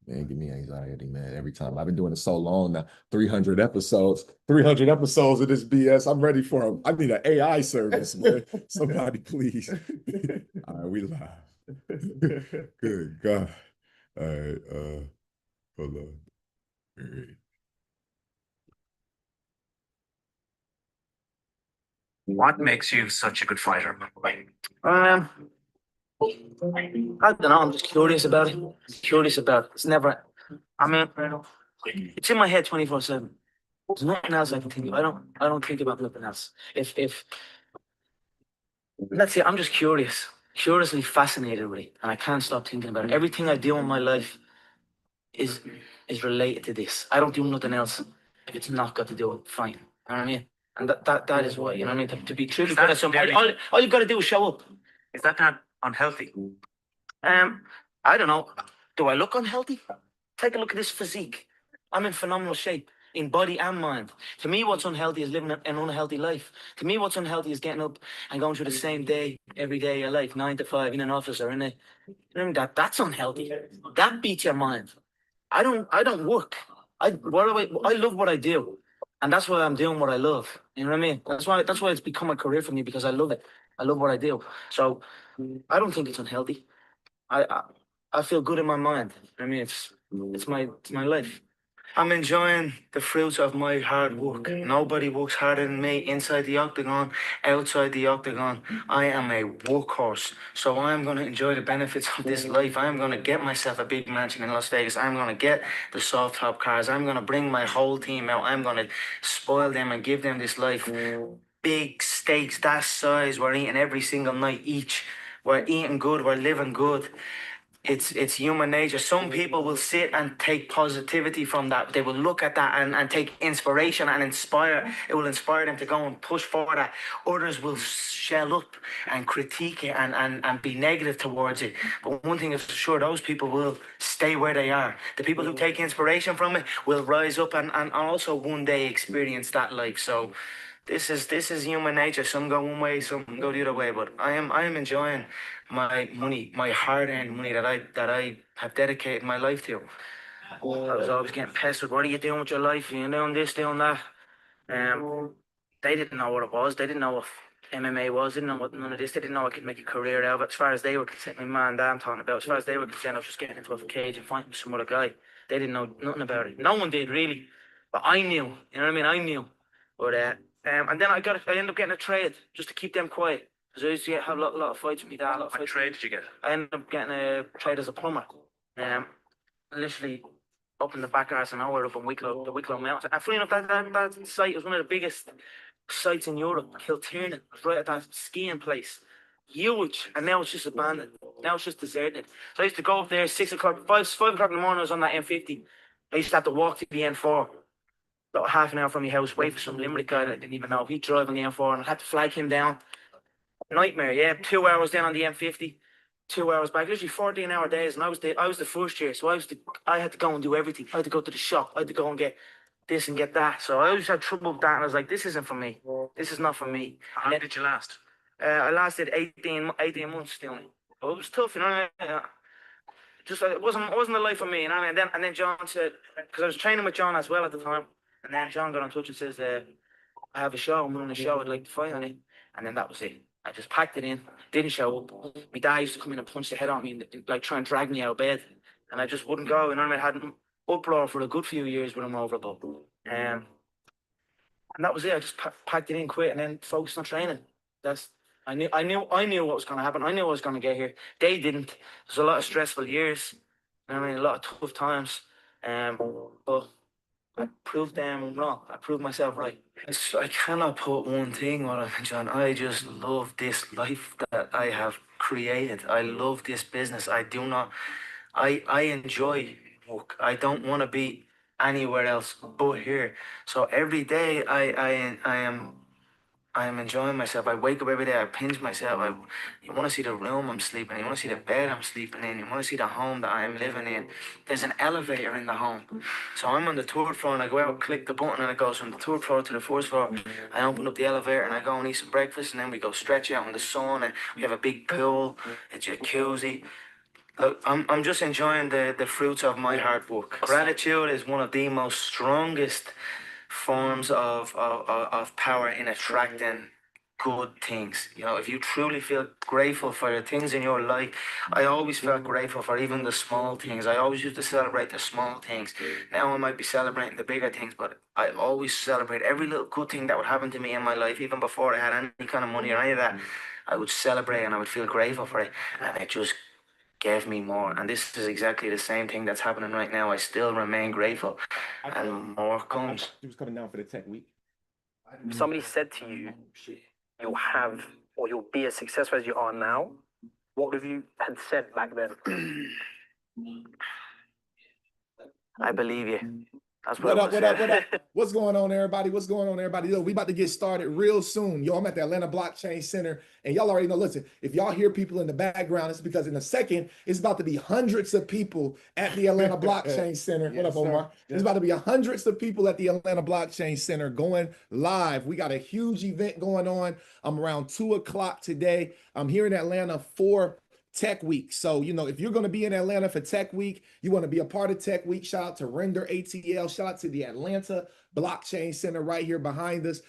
Man, give me anxiety, man. Every time I've been doing it so long now, 300 episodes of this BS. I'm ready for I need an AI service, man. Somebody, please. All right, we live. Good God. All right, hold on. All right. What makes you such a good fighter? Um, I don't know. I'm just curious about it. Curious about it. It's never. I mean, it's in my head 24/7. There's nothing else I can think of. I don't think about nothing else. If let's say I'm just curious, curiously fascinated with it, and I can't stop thinking about it. Everything I do in my life is is related to this. I don't do nothing else if it's not got to do with fighting. You know what I mean? And that is why, you know what I mean? To be truly good at something, all you've got to do is show up. Is that not unhealthy? Um, I don't know. Do I look unhealthy? Take a look at this physique. I'm in phenomenal shape in body and mind. To me, what's unhealthy is living an unhealthy life. To me, what's unhealthy is getting up and going through the same day every day of your life, 9 to 5 in an office or in a. You know what I mean? That's unhealthy. That beats your mind. I don't work. I love what I do. And that's why I'm doing what I love. You know what I mean? That's why it's become a career for me because I love it. I love what I do. So I don't think it's unhealthy. I I, I feel good in my mind. I mean it's my life. I'm enjoying the fruits of my hard work. Nobody works harder than me inside the octagon, outside the octagon. I am a workhorse. So I'm going to enjoy the benefits of this life. I'm going to get myself a big mansion in Las Vegas. I'm going to get the soft top cars. I'm going to bring my whole team out. I'm going to spoil them and give them this life. Big steaks that size. We're eating every single night each. We're eating good. We're living good. It's human nature. Some people will sit and take positivity from that. They will look at that and take inspiration and inspire. It will inspire them to go and push for that. Others will shell up and critique it and be negative towards it. But one thing is for sure, those people will stay where they are. The people who take inspiration from it will rise up and also one day experience that life. So this is human nature. Some go one way, some go the other way. But I am enjoying my money, my hard-earned money that I have dedicated my life to. I was always getting pestered. What are you doing with your life? You're doing this, doing that. They didn't know what it was. They didn't know what MMA was. They didn't know what none of this. They didn't know I could make a career out of it. As far as they were concerned, my man, I'm talking about. As far as they were concerned, I was just getting into a cage and fighting with some other guy. They didn't know nothing about it. No one did really, but I knew. You know what I mean? I knew. But and then I ended up getting a trade just to keep them quiet. Because I used to have a lot of fights with me dad. What trade did you get? I ended up getting a trade as a plumber. Literally up in the back arse of nowhere, up in Wicklow, the Wicklow Mountains. And funny enough, that site was one of the biggest sites in Europe. Kiltiernan, it was right at that skiing place. Huge, and now it's just abandoned. Now it's just deserted. So I used to go up there 6 o'clock, 5 o'clock in the morning. I was on that M50. I used to have to walk to the N4, about half an hour from my house, wait for some Limerick guy that I didn't even know. He'd drive on the M4, and I had to flag him down. Nightmare, yeah. 2 hours down on the M50, 2 hours back. Literally 14-hour days, and I was the first year, so I had to go and do everything. I had to go to the shop. I had to go and get this and get that. So I always had trouble with that, and I was like, this isn't for me. This is not for me. How long did you last? I lasted 18 months doing it. But it was tough, you know. Just it wasn't a life for me, you know. And then John said, because I was training with John as well at the time, and then John got in touch and says, I have a show. I'm running a show. I'd like to fight on it. And then that was it. I just packed it in. Didn't show up. My dad used to come in and punch the head on me and like try and drag me out of bed, and I just wouldn't go. You know what I mean? I had an uproar for a good few years with him over it. And that was it. I just packed it in, quit, and then focused on training. That's I knew what was going to happen. I knew I was going to get here. They didn't. There's a lot of stressful years. You know what I mean, a lot of tough times. But I proved them wrong. I proved myself right. I cannot put one thing on it, John. I just love this life that I have created. I love this business. I do not. I enjoy work. I don't want to be anywhere else but here. So every day I am enjoying myself. I wake up every day. I pinch myself. You want to see the room I'm sleeping in. You want to see the bed I'm sleeping in. You want to see the home that I'm living in. There's an elevator in the home. So I'm on the third floor and I go out, click the button, and it goes from the third floor to the first floor. I open up the elevator and I go and eat some breakfast, and then we go stretch out in the sun, and we have a big pool, a jacuzzi. Look, I'm just enjoying the fruits of my hard work. Gratitude is one of the most strongest forms of power in attracting good things. You know, if you truly feel grateful for the things in your life, I always felt grateful for even the small things. I always used to celebrate the small things. Now I might be celebrating the bigger things, but I always celebrate every little good thing that would happen to me in my life, even before I had any kind of money or any of that. I would celebrate and I would feel grateful for it, and it just gave me more. And this is exactly the same thing that's happening right now. I still remain grateful, and more comes. He was coming down for the tech week. Somebody said to you, you'll have or you'll be as successful as you are now, what would you had said back then? I believe you. That's What up, I what up, said. what up? What's going on, everybody? What's going on, everybody? Yo, we about to get started real soon. Yo, I'm at the Atlanta Blockchain Center, and y'all already know, listen, if y'all hear people in the background, it's because in a second, it's about to be hundreds of people at the Atlanta Blockchain Center. What up, Omar? There's about to be hundreds of people at the Atlanta Blockchain Center going live. We got a huge event going on. I'm around 2 o'clock today. I'm here in Atlanta for Tech Week. So, you know, if you're going to be in Atlanta for Tech Week, you want to be a part of Tech Week, shout out to Render ATL, shout out to the Atlanta Blockchain Center right here behind us.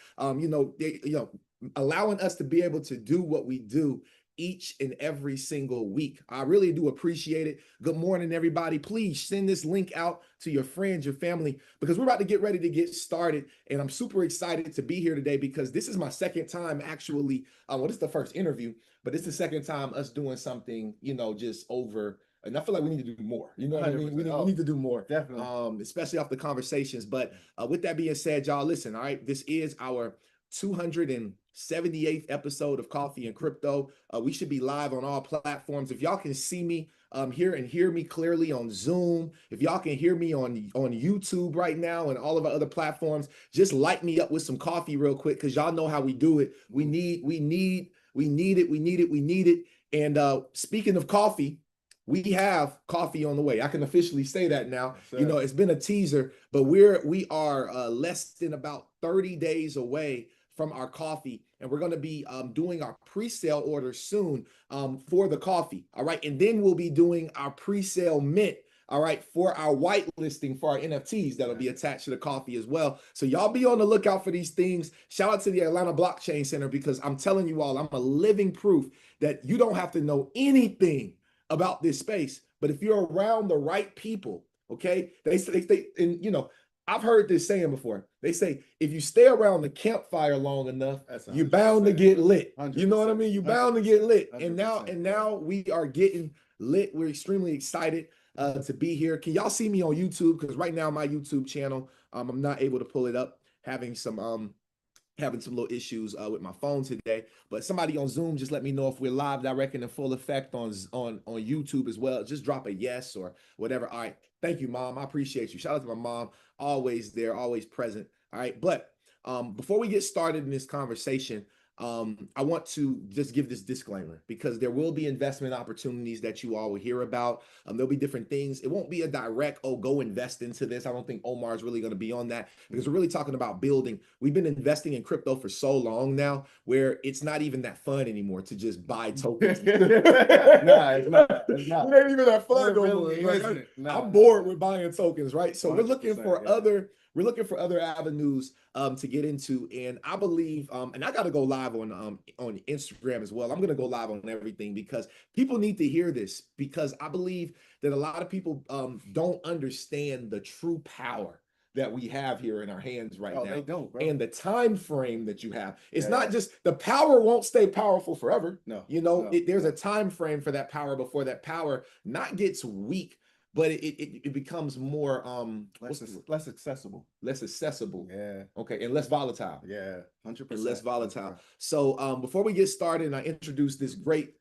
Allowing us to be able to do what we do each and every single week. I really do appreciate it. Good morning, everybody. Please send this link out to your friends, your family, because we're about to get ready to get started. And I'm super excited to be here today because this is my second time actually. Well, this is the first interview, but it's the second time us doing something, you know, just over. And I feel like we need to do more. You know what I mean? We need to do more. Definitely. Especially off the conversations. But with that being said, y'all, listen, all right, this is our 278th episode of Coffee and Crypto. We should be live on all platforms. If y'all can see me here and hear me clearly on Zoom, if y'all can hear me on YouTube right now and all of our other platforms, just light me up with some coffee real quick because y'all know how we do it. We need it. And speaking of coffee, we have coffee on the way. I can officially say that now. Yes, you know, it's been a teaser, but we are less than about 30 days away from our coffee, and we're going to be doing our pre-sale order soon for the coffee. All right, and then we'll be doing our pre-sale mint. All right, for our whitelisting for our NFTs that'll be attached to the coffee as well. So y'all be on the lookout for these things. Shout out to the Atlanta Blockchain Center because I'm telling you all, I'm a living proof that you don't have to know anything about this space, but if you're around the right people, okay, they and you know, I've heard this saying before. They say if you stay around the campfire long enough, you're bound to get lit. You know what I mean? You're bound to get lit. 100%. And now we are getting lit. We're extremely excited to be here. Can y'all see me on YouTube? Because right now my YouTube channel, I'm not able to pull it up, having some little issues with my phone today, but somebody on Zoom just let me know if we're live direct and in full effect on YouTube as well. Just drop a yes or whatever. All right, thank you, Mom. I appreciate you. Shout out to my mom, always there, always present. All right, but before we get started in this conversation, I want to just give this disclaimer because there will be investment opportunities that you all will hear about. There'll be different things. It won't be a direct, oh, go invest into this. I don't think Omar is really going to be on that because we're really talking about building. We've been investing in crypto for so long now where it's not even that fun anymore to just buy tokens. Nah, it's not. It's not. It ain't even that fun It no really more. isn't. Nah. I'm bored with buying tokens, right? So we're looking 100%, for yeah. we're looking for other avenues to get into, and I believe and I got to go live on Instagram as well. I'm going to go live on everything because people need to hear this because I believe that a lot of people don't understand the true power that we have here in our hands right now. They don't, bro. And the time frame that you have. It's Yeah, not just the power won't stay powerful forever. No, you know, no, there's a time frame for that power before that power not gets weak, but it becomes more less accessible. less accessible. Yeah. Okay, and less volatile. Yeah. 100%. And less volatile. So before we get started, and I introduce this great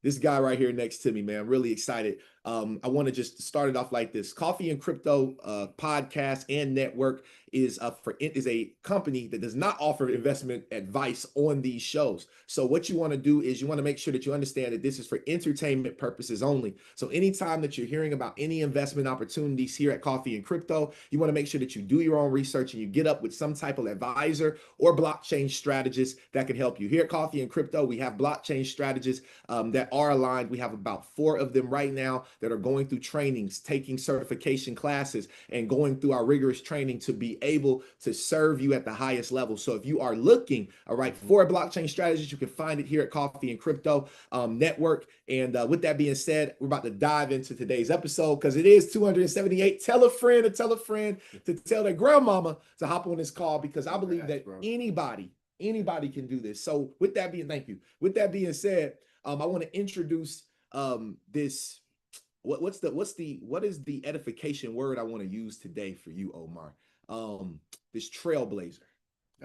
this guy right here next to me, man. I'm really excited. I want to just start it off like this. Coffee and Crypto podcast and network is a company that does not offer investment advice on these shows. So what you want to do is you want to make sure that you understand that this is for entertainment purposes only. So anytime that you're hearing about any investment opportunities here at Coffee and Crypto, you want to make sure that you do your own research and you get up with some type of advisor or blockchain strategist that can help you. Here at Coffee and Crypto, we have blockchain strategists that are aligned. We have about 4 of them right now that are going through trainings, taking certification classes, and going through our rigorous training to be able to serve you at the highest level. So if you are looking, all right, for a blockchain strategist, you can find it here at Coffee and Crypto Network. And with that being said, we're about to dive into today's episode because it is 278. Tell a friend to tell their grandmama to hop on this call, because I believe that anybody can do this. So with that being, thank you. With that being said, I want to introduce this. What is the edification word I want to use today for you, Omar? This trailblazer.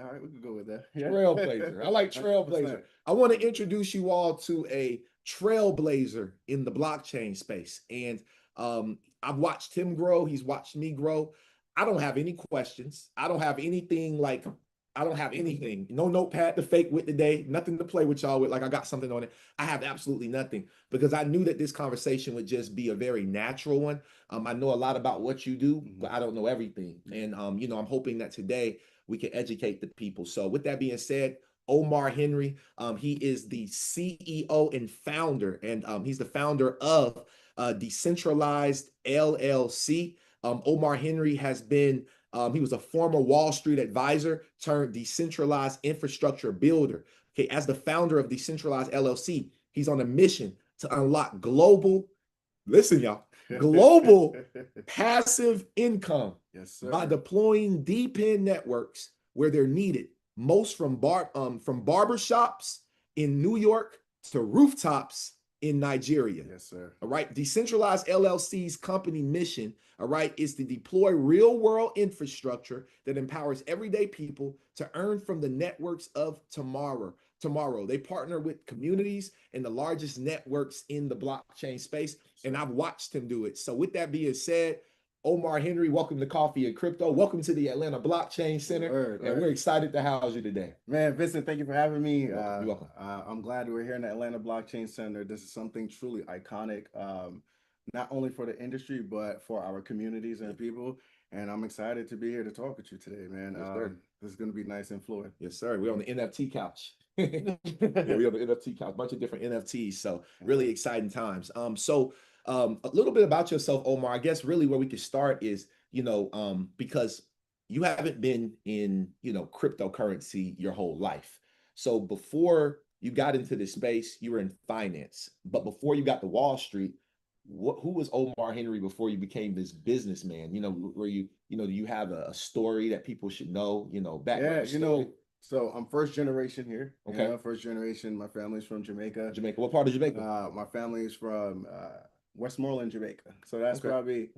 All right, we can go with that. Yeah. Trailblazer. I like trailblazer. I want to introduce you all to a trailblazer in the blockchain space. And I've watched him grow. He's watched me grow. I don't have any questions. I don't have anything. No notepad to fake with today. Nothing to play with y'all with. Like I got something on it. I have absolutely nothing, because I knew that this conversation would just be a very natural one. I know a lot about what you do, but I don't know everything. And I'm hoping that today we can educate the people. So with that being said, Omar Henry, he is the CEO and founder, and he's the founder of Decentralized LLC. Omar Henry has been he was a former Wall Street advisor turned decentralized infrastructure builder. Okay, as the founder of Decentralized LLC, he's on a mission to unlock global passive income, Yes, sir. by deploying DEPIN networks where they're needed, most from barbershops in New York to rooftops in Nigeria. Yes, sir. All right. Decentralized LLC's company mission, all right, is to deploy real world infrastructure that empowers everyday people to earn from the networks of tomorrow. They partner with communities and the largest networks in the blockchain space, and I've watched him do it. So with that being said, Omar Henry, welcome to Coffee and Crypto. Welcome to the Atlanta Blockchain Center. And we're excited to house you today. Man, Vincent, thank you for having me. You're welcome. I'm glad we're here in the Atlanta Blockchain Center. This is something truly iconic, not only for the industry, but for our communities and people. And I'm excited to be here to talk with you today, man. Yes, this is going to be nice and fluid. Yes, sir. We're on the NFT couch. We're on the NFT couch, a bunch of different NFTs. So really exciting times. A little bit about yourself, Omar. I guess really where we could start is, because you haven't been in, cryptocurrency your whole life. So before you got into this space, you were in finance. But before you got to Wall Street, who was Omar Henry before you became this businessman? Do you have a story that people should know, So I'm first generation here. Okay. First generation. My family's from Jamaica. Jamaica. What part of Jamaica? My family's from Westmoreland, Jamaica. So that's probably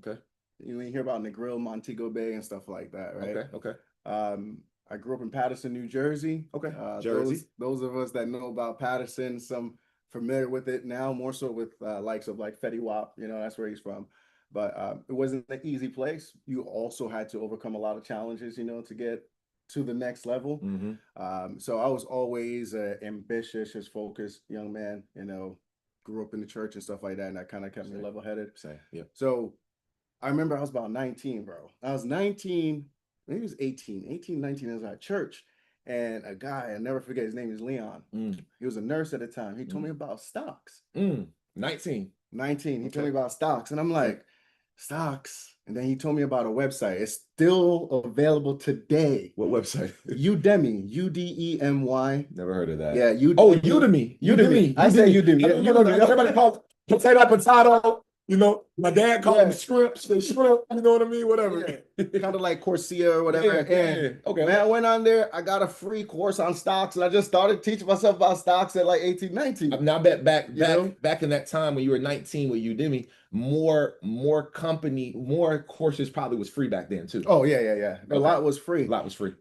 you hear about Negril, Montego Bay, and stuff like that, right? Okay. I grew up in Paterson, New Jersey. Okay. Jersey. Those of us that know about Paterson, some familiar with it now, more so with likes of like Fetty Wap. That's where he's from. But it wasn't an easy place. You also had to overcome a lot of challenges, to get to the next level. Mm-hmm. So I was always an ambitious, focused young man, grew up in the church and stuff like that. And that kind of kept me level-headed. Yeah. So I remember I was about 19, bro. I was 19, maybe it was 18, 19. I was at church. And a guy, I'll never forget, his name is Leon. He was a nurse at the time. He told me about stocks. 19. He told me about stocks. And I'm like, stocks? And then he told me about a website. It's still available today. What website? Udemy, Udemy. Never heard of that. Yeah, Udemy. I say Udemy. Everybody calls potato. My dad called them shrimp. You know what I mean? Whatever. Kind of like Coursera or whatever. Okay. Man, I went on there. I got a free course on stocks, and I just started teaching myself about stocks at like 18, 19. Now back in that time when you were 19 with Udemy, more courses probably was free back then too. Oh yeah. A lot was free.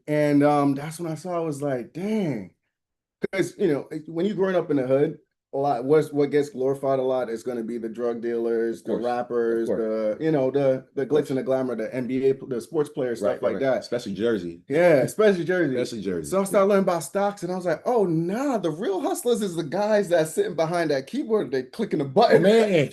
And that's when I saw. I was like, dang, because when you're growing up in the hood, a lot. What gets glorified a lot is going to be the drug dealers, the course, rappers, course. the glitz and the glamour, the NBA, the sports players, stuff like that. Especially Jersey. Yeah, especially Jersey. Especially Jersey. So I started learning about stocks, and I was like, "Oh, nah, the real hustlers is the guys that's sitting behind that keyboard. They clicking the button, Man,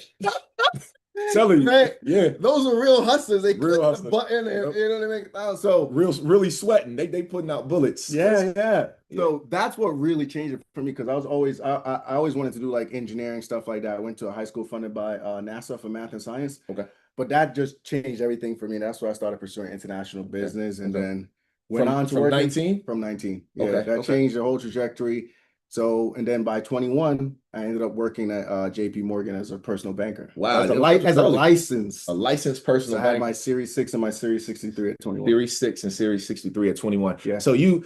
telling you, man. yeah, Those are real hustlers. They Real click hustlers. the button, and Yep. you know what I mean. So really sweating. They putting out bullets. yeah. Yeah. So that's what really changed it for me because I was always I always wanted to do like engineering stuff like that. I went to a high school funded by NASA for math and science. Okay. But that just changed everything for me. That's why I started pursuing international business and Okay. then went on to from working 19? from 19. Yeah, Okay, that okay. changed the whole trajectory. So and then by 21, I ended up working at JP Morgan as a personal banker. Wow, As a, that was as a early. license. A licensed So personal I had banker. my Series 6 and my Series 63 at 21. Series 6 and Series 63 at 21. Yeah. So you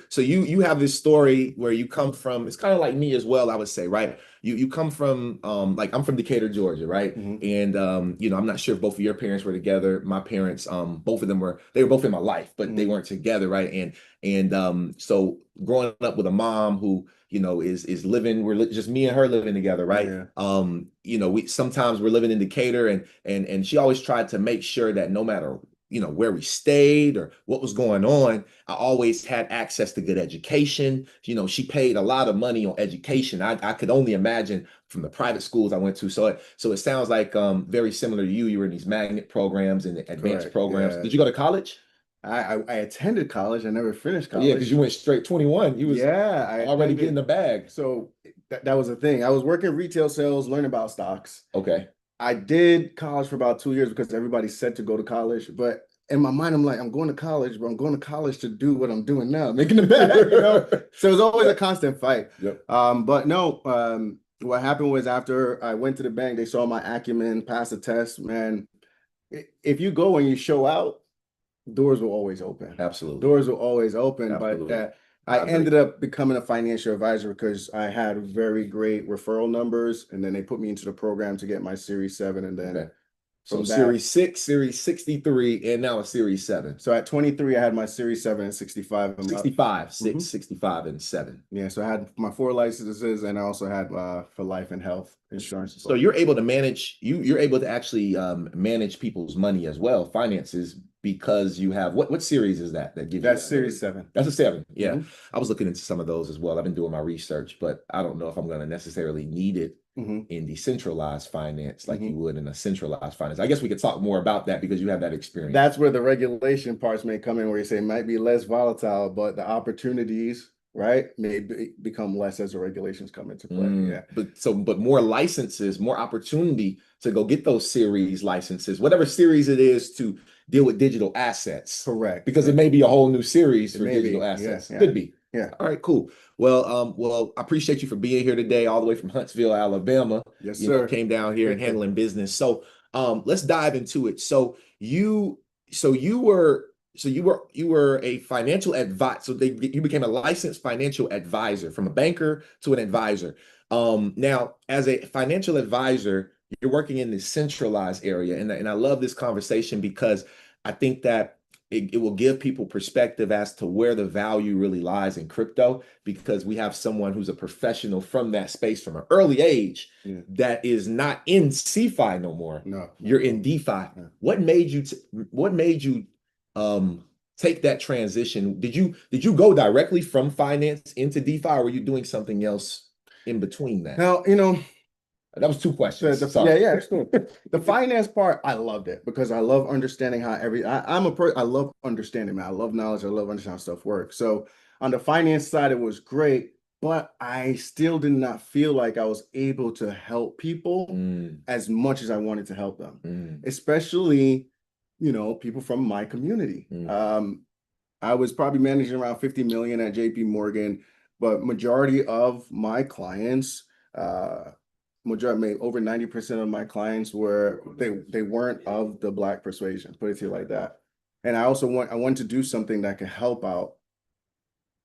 have this story where you come from, it's kind of like me as well, I would say, right? You come from like I'm from Decatur, Georgia, right? Mhm. And I'm not sure if both of your parents were together. My parents, both of them were both in my life, but they weren't together, right? And so growing up with a mom who is living, just me and her living together, right? Yeah. We sometimes we're living in Decatur, and she always tried to make sure that no matter where we stayed or what was going on, I always had access to good education. She paid a lot of money on education. I could only imagine from the private schools I went to. So it sounds like very similar to you. You were in these magnet programs and advanced Correct, programs. yeah. Did you go to college? I attended college. I never finished college. Yeah, because you went straight 21. You was I already attended- getting the bag. So that was the thing. I was working retail sales, learning about stocks. Okay. I did college for about 2 years because everybody said to go to college. But in my mind, I'm like, I'm going to college, but I'm going to college to do what I'm doing now, making the bag, So it was always a constant fight. Yep. But no, what happened was after I went to the bank, they saw my acumen, passed the test, man. If you go and you show out, doors will always open. Absolutely. Doors will always open. Absolutely. But I I agree. ended up becoming a financial advisor because I had very great referral numbers, and then they put me into the program to get my Series 7, and then Okay. So from that- Series 6, Series 63, and now a Series 7. So at 23, I had my Series 7 and 65. 65, 6, Mhm. 65, and 7. Yeah, so I had my 4 licenses, and I also had for life and health insurance. So you're able to manage, you're able to actually manage people's money as well, finances, because you have, what series is that gives you That's that? Series 7. That's a 7. Yeah. Mhm. I was looking into some of those as well. I've been doing my research, but I don't know if I'm going to necessarily need it Mhm. in decentralized finance like you Mhm. would in a centralized finance. I guess we could talk more about that because you have that experience. That's where the regulation parts may come in, where you say it might be less volatile, but the opportunities, right, may become less as the regulations come into play. Yeah. But more licenses, more opportunity to go get those series licenses, whatever series it is, to deal with digital assets. Correct. Because it may be a whole new series It for may digital be, yeah, assets. yeah. Could be. Yeah. All right, cool. Well, I appreciate you for being here today, all the way from Huntsville, Alabama. Yes, You know, sir. came down here and handling business. So let's dive into it. So you were a financial advisor. So you became a licensed financial advisor, from a banker to an advisor. Now, as a financial advisor, you're working in this centralized area, and I love this conversation because I think that it will give people perspective as to where the value really lies in crypto, because we have someone who's a professional from that space from an early age that is not in CeFi no more. No. You're in DeFi. Yeah. What made you take that transition? Did you go directly from finance into DeFi, or were you doing something else in between that? Now, That was 2 questions. yeah, Sorry. it's cool. The finance part, I loved it because I love understanding how I love understanding, man. I love knowledge. I love understanding how stuff works. So on the finance side, it was great, but I still did not feel like I was able to help people as much as I wanted to help them, especially, people from my community. I was probably managing around 50 million at JP Morgan, but majority of my clients, over 90% of my clients they weren't of the Black persuasion, put it to you like that. And I want to do something that could help out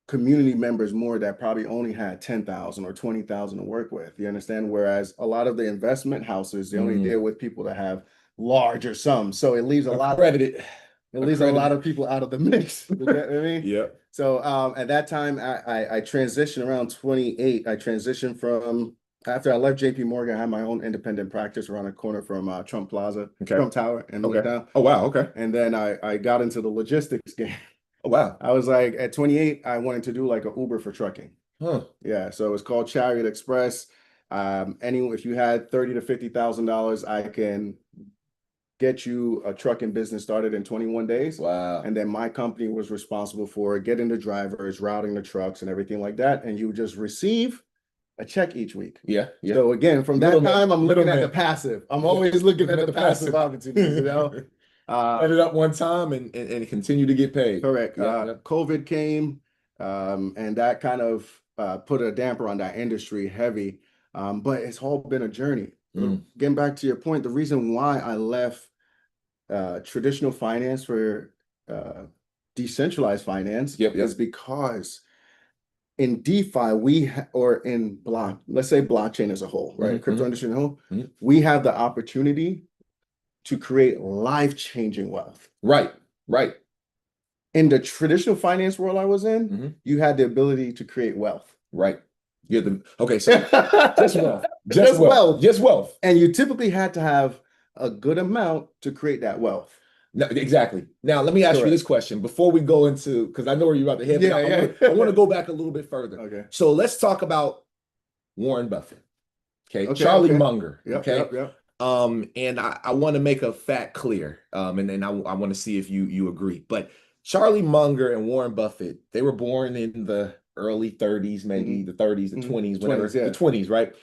community members more that probably only had 10,000 or 20,000 to work with. You understand? Whereas a lot of the investment houses, they only deal with people that have larger sums. So it leaves a lot of people out of the mix. You know what I mean? Yeah. So at that time, I transitioned around 28. I transitioned from After I left JP Morgan, I had my own independent practice around the corner from Trump Plaza, Okay. Trump Tower in Okay. Midtown. Oh, wow. Okay. And then I got into the logistics game. Oh, wow. I was like, at 28, I wanted to do like an Uber for trucking. Huh. Yeah, so it's called Chariot Express. If you had $30,000 to $50,000, I can get you a trucking business started in 21 days. Wow. And then my company was responsible for getting the drivers, routing the trucks, and everything like that. And you just receive a check each week. Yeah. Yeah. So again, from that time, I'm looking at the middleman. passive. I'm always looking at the passive opportunities, you know. Ended up one time and continue to get paid. Correct. Yeah. COVID came, and that kind of put a damper on that industry heavy. But it's all been a journey. Getting back to your point, the reason why I left traditional finance for decentralized finance is because in DeFi, or in let's say blockchain as a whole, right? Crypto industry as a whole, we have the opportunity to create life-changing wealth. Right. Right. In the traditional finance world I was in, you had the ability to create wealth. Right. Okay, so just wealth. Just wealth. Just wealth. And you typically had to have a good amount to create that wealth. No, exactly. Now, let me ask you this question before we go into, because I know where you're about to head. I want to go back a little bit further. Okay. So let's talk about Warren Buffett. Okay. Charlie Munger. Okay. Yep. And I want to make a fact clear. And then I want to see if you agree. But Charlie Munger and Warren Buffett, they were born in the early 30s, maybe the 30s, the 20s, whatever, the 20s, right?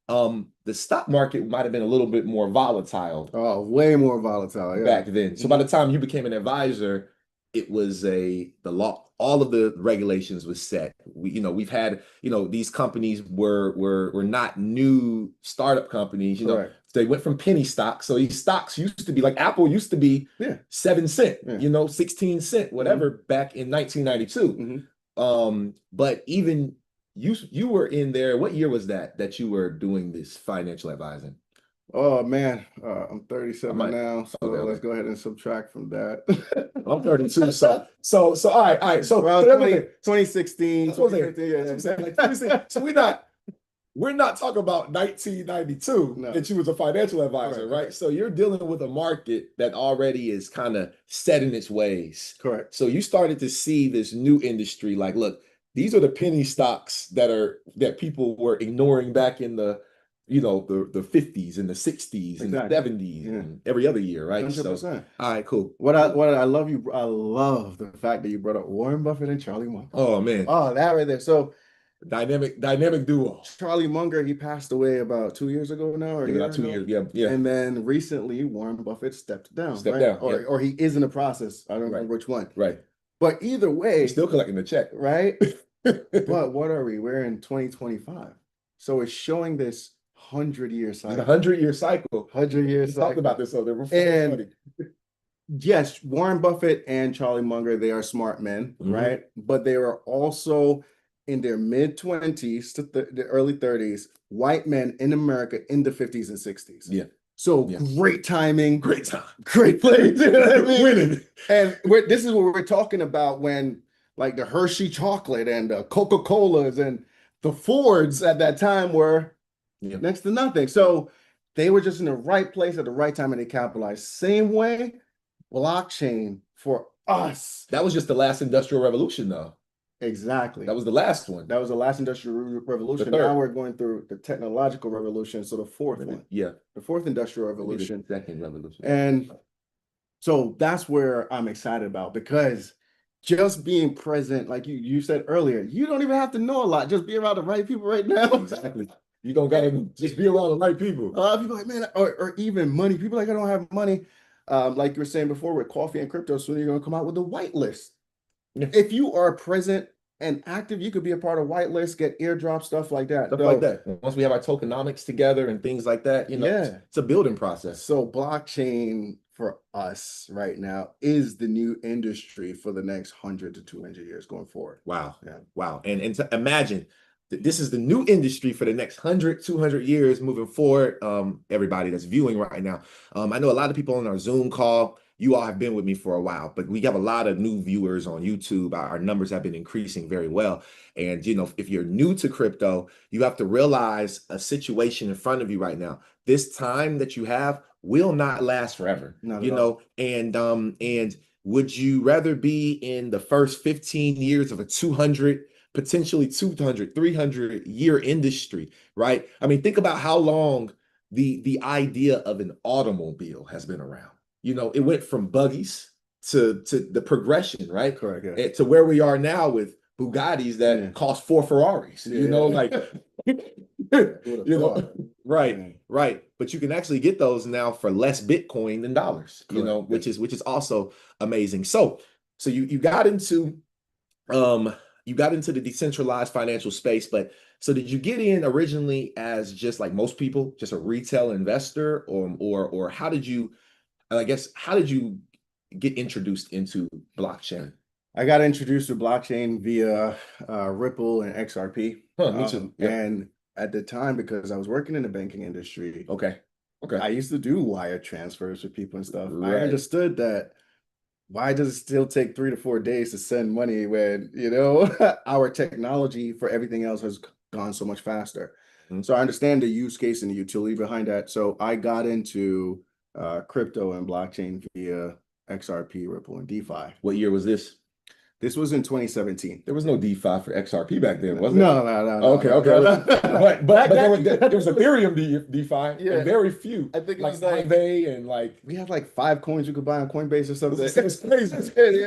The stock market might have been a little bit more volatile. Oh, way more volatile back then. So by the time you became an advisor, it was the law. All of the regulations was set. We've had, these companies were not new startup companies. So they went from penny stocks. So these stocks used to be like Apple used to be 7 cents, 16 cents, whatever, back in 1992. But even you were in there. What year was that you were doing this financial advising? Oh man, I'm 37 now, so let's go ahead and subtract from that. I'm 32, so all right. So around 2016, 2015, so we're not talking about 1992 that you was a financial advisor, right? So you're dealing with a market that already is kind of set in its ways. Correct. So you started to see this new industry, like, look, these are the penny stocks that people were ignoring back in the the 50s and the 60s and the 70s and every other year, right? 100%. So, all right, cool. I love the fact that you brought up Warren Buffett and Charlie Munger. Oh man. Oh, that right there. So dynamic duo. Charlie Munger, he passed away about 2 years ago now, or about 2 years. Yeah. And then recently Warren Buffett stepped down. Down. Or he is in the process. I don't remember which one. Right. But either way, he's still collecting the check. Right? But what are we? We're in 2025. So it's showing this 100-year cycle. 100-year cycle. 100-year cycle. Talked about this over. And yes, Warren Buffett and Charlie Munger, they are smart men, right? But they were also in their mid-20s to the early 30s, white men in America in the 50s and 60s. Yeah. So great timing. Great time. Great place. You know what I mean? Winning. And this is what we're talking about when like the Hershey chocolate and the Coca-Colas and the Fords at that time were next to nothing. So they were just in the right place at the right time and they capitalized. Same way, blockchain for us. That was just the last industrial revolution, though. Exactly. That was the last one. That was the last industrial revolution. Now we're going through the technological revolution. So the fourth one. Yeah. The fourth industrial revolution. The second revolution. And so that's where I'm excited about, because just being present, like you said earlier, you don't even have to know a lot. Just be around the right people right now. Exactly. You don't gotta just be around the right people. A lot of people like, man, or even money. People like, I don't have money. Like you were saying before with coffee and crypto, soon you're gonna come out with a whitelist. Yeah. If you are present and active, you could be a part of whitelist, get airdrop, stuff like that. Like that. Once we have our tokenomics together and things like that, it's a building process. So blockchain for us right now is the new industry for the next 100 to 200 years going forward. Wow. Yeah. Wow. And to imagine that this is the new industry for the next 100, 200 years moving forward. Everybody that's viewing right now. I know a lot of people on our Zoom call, you all have been with me for a while, but we have a lot of new viewers on YouTube. Our numbers have been increasing very well. And, you know, if you're new to crypto, you have to realize a situation in front of you right now. This time that you have will not last forever, Not you at all. know, and would you rather be in the first 15 years of a 200, potentially 200, 300 year industry, right? I mean, think about how long the idea of an automobile has been around. You know, it went from buggies to the progression, right? Correct. Yeah. To where we are now with Bugattis that Yeah. cost 4 Ferraris, you know, like, Who'd have you know, thought? right, Yeah. right. But you can actually get those now for less Bitcoin than dollars, you know, Correct. which is also amazing. So you got into you got into the decentralized financial space, but so did you get in originally as just like most people, just a retail investor, or how did you, I guess, how did you get introduced into blockchain? I got introduced to blockchain via Ripple and XRP. Me too. Yeah. And at the time, because I was working in the banking industry, Okay. Okay. I used to do wire transfers for people and stuff. I Right. understood that. Why does it still take 3 to 4 days to send money when, you know, our technology for everything else has gone so much faster? Mhm. So I understand the use case and the utility behind that. So I got into crypto and blockchain via XRP, Ripple, and DeFi. What year was this? This was in 2017. There was no DeFi for XRP back then, was it? No. Okay. But there was Ethereum DeFi, Yeah. and very few. I think it like was like Aave and like we had like 5 coins you could buy on Coinbase or something. it's crazy.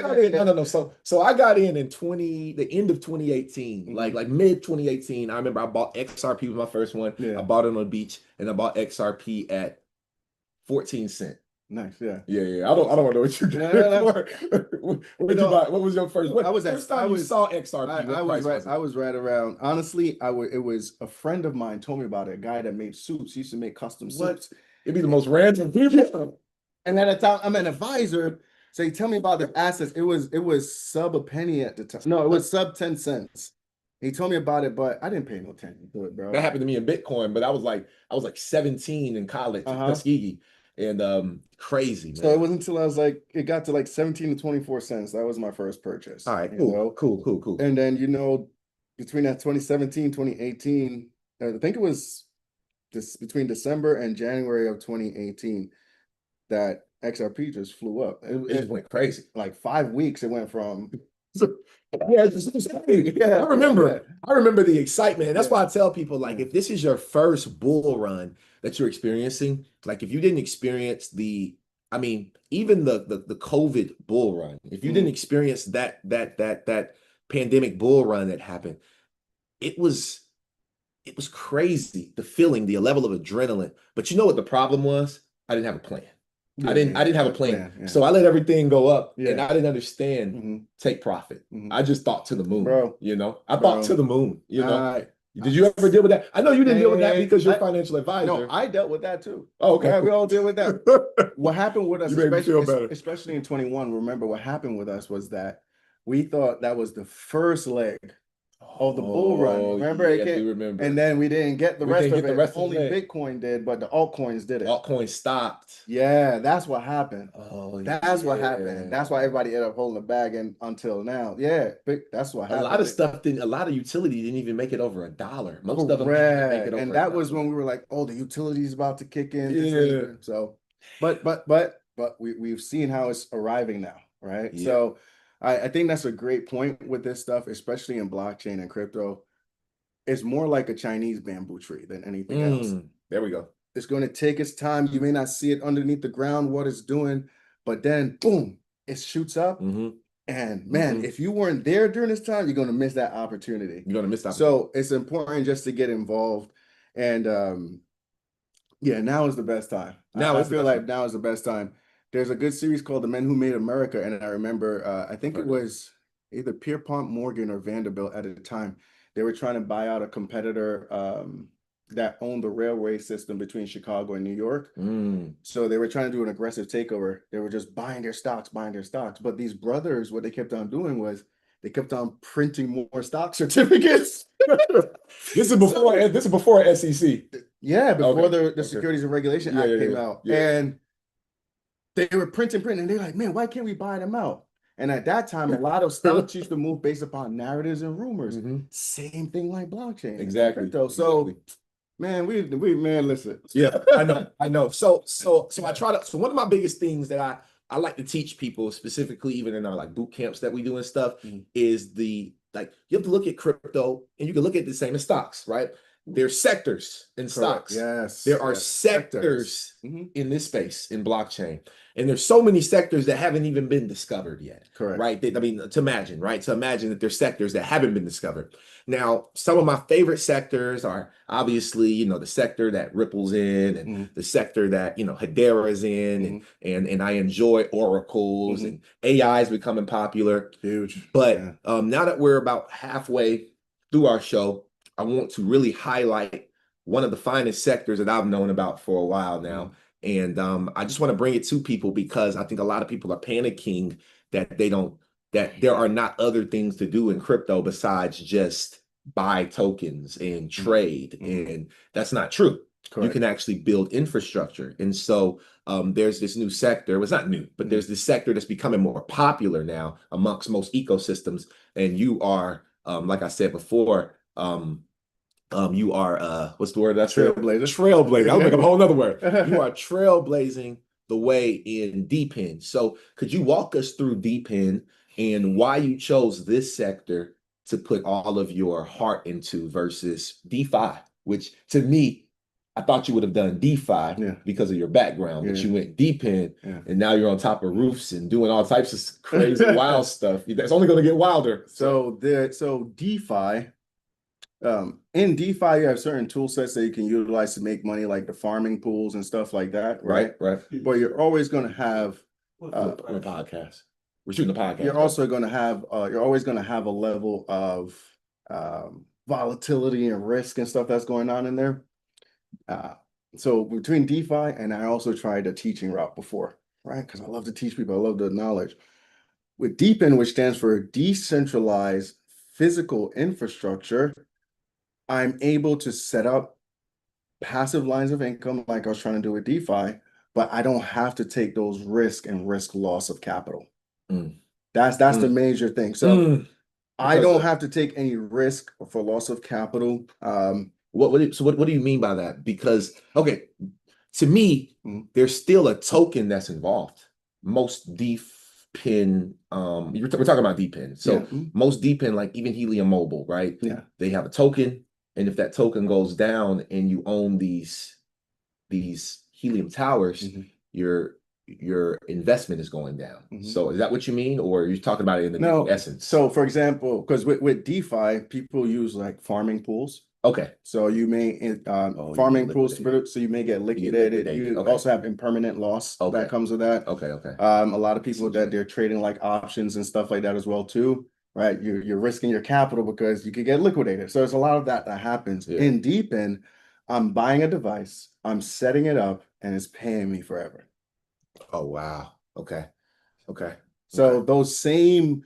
No. So I got in the end of 2018, Mhm. like mid 2018. I remember I bought XRP was my first one. Yeah. I bought it on the beach, and I bought XRP at 14 cents. Nice, yeah. Yeah. I don't want to know what you got No. for. What did you buy? What was your first? I was at- first time I you was- saw XRP. I what was price right. was it? I was right around. Honestly, it was a friend of mine told me about it. A guy that made suits. He used to make custom What? suits. It'd be the most random people. And at the time, I'm an advisor. So he tell me about the assets. It was sub a penny at the time. No, it was sub 10 cents. He told me about it, but I didn't pay no attention to it, bro. That happened to me in Bitcoin, but I was like 17 in college at Uh-huh. Tuskegee, and crazy, man. So it wasn't until I was like, it got to like 17 to 24 cents. That was my first purchase. All right, you cool, know? cool. And then, you know, between that 2017, 2018, I think it was between December and January of 2018 that XRP just flew up. It just went crazy. Like 5 weeks, it went from Yeah, I remember the excitement. And that's why I tell people, like, if this is your first bull run that you're experiencing, like if you didn't experience even the COVID bull run, if you didn't experience that pandemic bull run that happened, it was crazy. The feeling, the level of adrenaline. But you know what the problem was? I didn't have a plan. I didn't have a plan. yeah. So I let everything go up, and Yeah. I didn't understand Mhm. take profit. Mhm. I just thought to the moon, Bro. you know. I thought Bro. to the moon, you know. I- Did you ever deal with that? I know you didn't deal with that Hey, because you're a I- financial advisor. No, I dealt with that too. Oh, okay. Yeah, we all deal with that. What happened with us, You made me feel better. especially in 21, remember what happened with us was that we thought that was the first leg of the bull run. Remember, yeah, I do remember. and then we didn't get the We rest didn't of get it. the rest of Only it. Bitcoin did, but the altcoins did it. Altcoin stopped. Yeah, that's what happened. Oh, That's what yeah. happened. That's why everybody ended up holding the bag until now. Yeah, that's what A happened. lot of stuff a lot of utility didn't even make it over $1. Most of them didn't even make it over And that was $1. when we were like, oh, the utility is about to kick in. Yeah. So, but we've seen how it's arriving now, right? Yeah. So I think that's a great point with this stuff, especially in blockchain and crypto. It's more like a Chinese bamboo tree than anything else. There we go. It's going to take its time. You may not see it underneath the ground, what it's doing, but then boom, it shoots up. Mhm. And man, if you weren't there during this time, you're going to miss that opportunity. You're gonna miss that. So it's important just to get involved. And yeah, now is the best time. I feel like now is the best time. There's a good series called The Men Who Made America. And I remember, I think it was either Pierpont Morgan or Vanderbilt at the time. They were trying to buy out a competitor that owned the railway system between Chicago and New York. So they were trying to do an aggressive takeover. They were just buying their stocks. But these brothers, what they kept on doing was they kept on printing more stock certificates. This is before SEC. Yeah, before Okay, the Securities and Regulation Yeah, Act yeah, came yeah, out. yeah. And they were printing, and they're like, man, why can't we buy them out? And at that time, a lot of stocks used to move based upon narratives and rumors. Same thing like blockchain, Exactly. crypto. So, man, we man, listen. Yeah, I know. So I try to. So one of my biggest things that I like to teach people, specifically even in our like boot camps that we do and stuff, is the like you have to look at crypto, and you can look at the same as stocks, right? There's sectors in stocks. Yes. There are sectors in this space in blockchain. And there's so many sectors that haven't even been discovered yet. Correct. Right? I mean, to imagine, right? To imagine that there's sectors that haven't been discovered. Now, some of my favorite sectors are obviously, you know, the sector that Ripple's in and the sector that, you know, Hedera's in and I enjoy oracles and AI is becoming popular. Huge. But now that we're about halfway through our show, I want to really highlight one of the finest sectors that I've known about for a while now. And I just want to bring it to people because I think a lot of people are panicking that that there are not other things to do in crypto besides just buy tokens and trade. And that's not true. Correct. You can actually build infrastructure. And so there's this new sector. Well, it's not new, but there's this sector that's becoming more popular now amongst most ecosystems. And you are, like I said before, you are what's the word that's trailblazer. Trailblazer. I'll make up a whole nother word. You are trailblazing the way in DEPIN. So could you walk us through DEPIN and why you chose this sector to put all of your heart into versus DeFi, which to me, I thought you would have done DeFi because of your background, but you went DEPIN and now you're on top of roofs and doing all types of crazy wild stuff. That's only going to get wilder. So DeFi, in DeFi, you have certain tool sets that you can utilize to make money, like the farming pools and stuff like that, right? Right. But you're always going to have a podcast. We're shooting a podcast. You're also going to have you're always going to have a level of volatility and risk and stuff that's going on in there. So between DeFi and I also tried a teaching route before, right? Because I love to teach people. I love the knowledge. With DEPIN, which stands for decentralized physical infrastructure, I'm able to set up passive lines of income like I was trying to do with DeFi, but I don't have to take those risks and risk loss of capital. That's the major thing. So I don't have to take any risk for loss of capital. What do you mean by that? Because okay, to me, there's still a token that's involved. Most DEPIN, we're talking about DEPIN. So most DEPIN, like even Helium Mobile, right? Yeah, they have a token. And if that token goes down and you own these helium towers, your investment is going down. So is that what you mean, or are you talking about it in the essence? So for example, because with DeFi, people use like farming pools. Okay. So you may farming pools, so you may get liquidated. You also have impermanent loss that comes with that. Okay. A lot of people that they're trading like options and stuff like that as well too. Right, you're risking your capital because you could get liquidated. So there's a lot of that happens. In DEPIN, I'm buying a device, I'm setting it up, and it's paying me forever. Oh wow. Okay. So those same,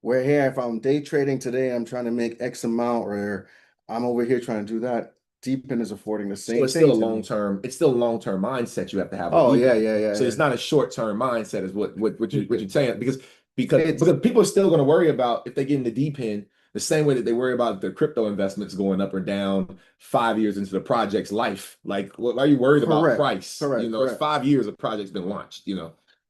where here, if I'm day trading today, I'm trying to make X amount, or I'm over here trying to do that. DEPIN is affording the same. So it's still a long-term. It's still a long-term mindset you have to have. Oh yeah. So it's not a short-term mindset, is what you're saying, because people are still going to worry about if they get into DEPIN the same way that they worry about their crypto investments going up or down 5 years into the project's life. Like, why are you worried about price? It's 5 years the project's been launched.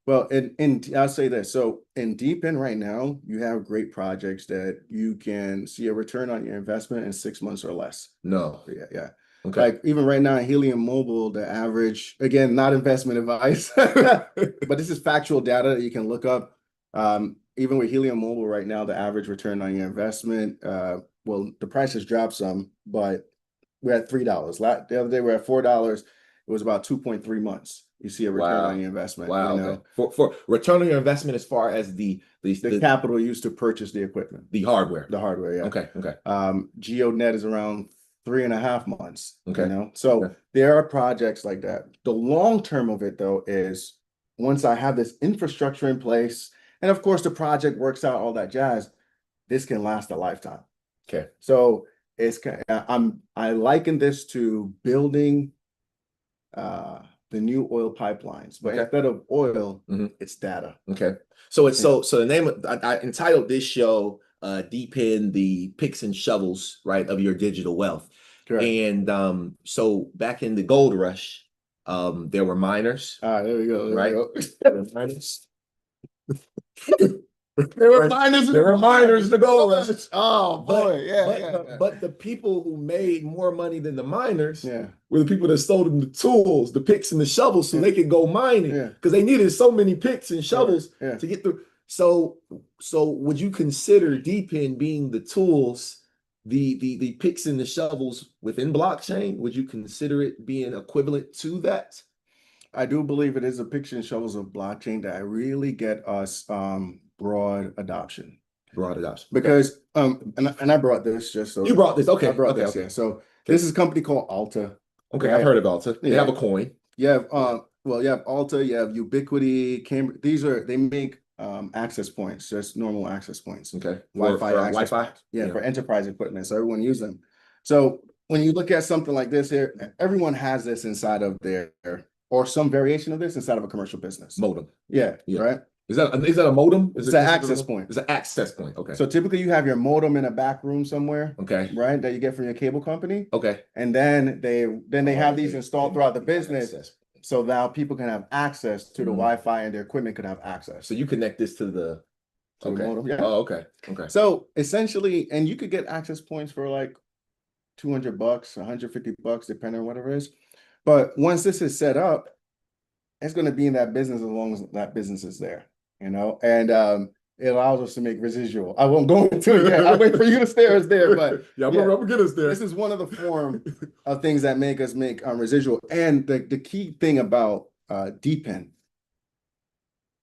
Well, and I'll say this. So in DEPIN right now, you have great projects that you can see a return on your investment in 6 months or less. No. Yeah. Okay. Like even right now, Helium Mobile, the average, again, not investment advice, but this is factual data that you can look up. Even with Helium Mobile right now, the average return on your investment, well, the price has dropped some, but we're at $3. The other day we're at $4. It was about 2.3 months. You see a return on your investment. Wow. You know? Okay. For return on your investment as far as the capital used to purchase the equipment. The hardware. Yeah. Okay. GeoNet is around 3.5 months. Okay. So there are projects like that. The long term of it though is once I have this infrastructure in place, and of course the project works out, all that jazz, this can last a lifetime. Okay. So I liken this to building the new oil pipelines, but Okay. instead of oil, Mhm. it's data. Okay. So it's so the name of I entitled this show DEPIN, the picks and shovels, right, of your digital wealth. Correct. And so back in the gold rush, there were miners, All right, there we go. There right? we go. There were miners. There were miners. There were miners in the gold rush. Oh boy, But the people who made more money than the miners yeah. were the people that sold them the tools, the picks and the shovels, so they could go mining Yeah. because they needed so many picks and shovels Yeah. to get through. So would you consider DEPIN being the tools, the picks and the shovels within blockchain? Would you consider it being equivalent to that? I do believe it is a picks and shovels of blockchain that really get us broad adoption. Broad adoption. Because and I brought this just so You brought this. Okay. I brought Okay. this, Okay. yeah. So this is a company called Alta. Okay. Right? I've heard of Alta. They Yeah. have a coin. You have you have Alta, you have Ubiquity, Cambridge. They make access points, just normal access points. Okay. Wi-Fi For access Wi-Fi. points. Yeah, for enterprise equipment. So everyone use them. So when you look at something like this here, everyone has this inside of their or some variation of this inside of a commercial business. Modem. Yeah, Yeah. right. Is that a modem? It's an access point. It's an access point. Okay. So typically you have your modem in a back room somewhere, Okay. right? That you get from your cable company. Okay. And then they have these installed throughout the business. So now people can have access to the Wi-Fi and their equipment could have access. So you connect this to the To the modem, yeah. Oh, okay. Okay. So essentially, and you could get access points for like $200, $150, depending on whatever it is. But once this is set up, it's going to be in that business as long as that business is there, you know, and it allows us to make residual. I won't go into it yet. I'll wait for you to stare us there, but yeah, I'm gonna get us there. this is one of the form of things that make us make residual. And the key thing about DEPIN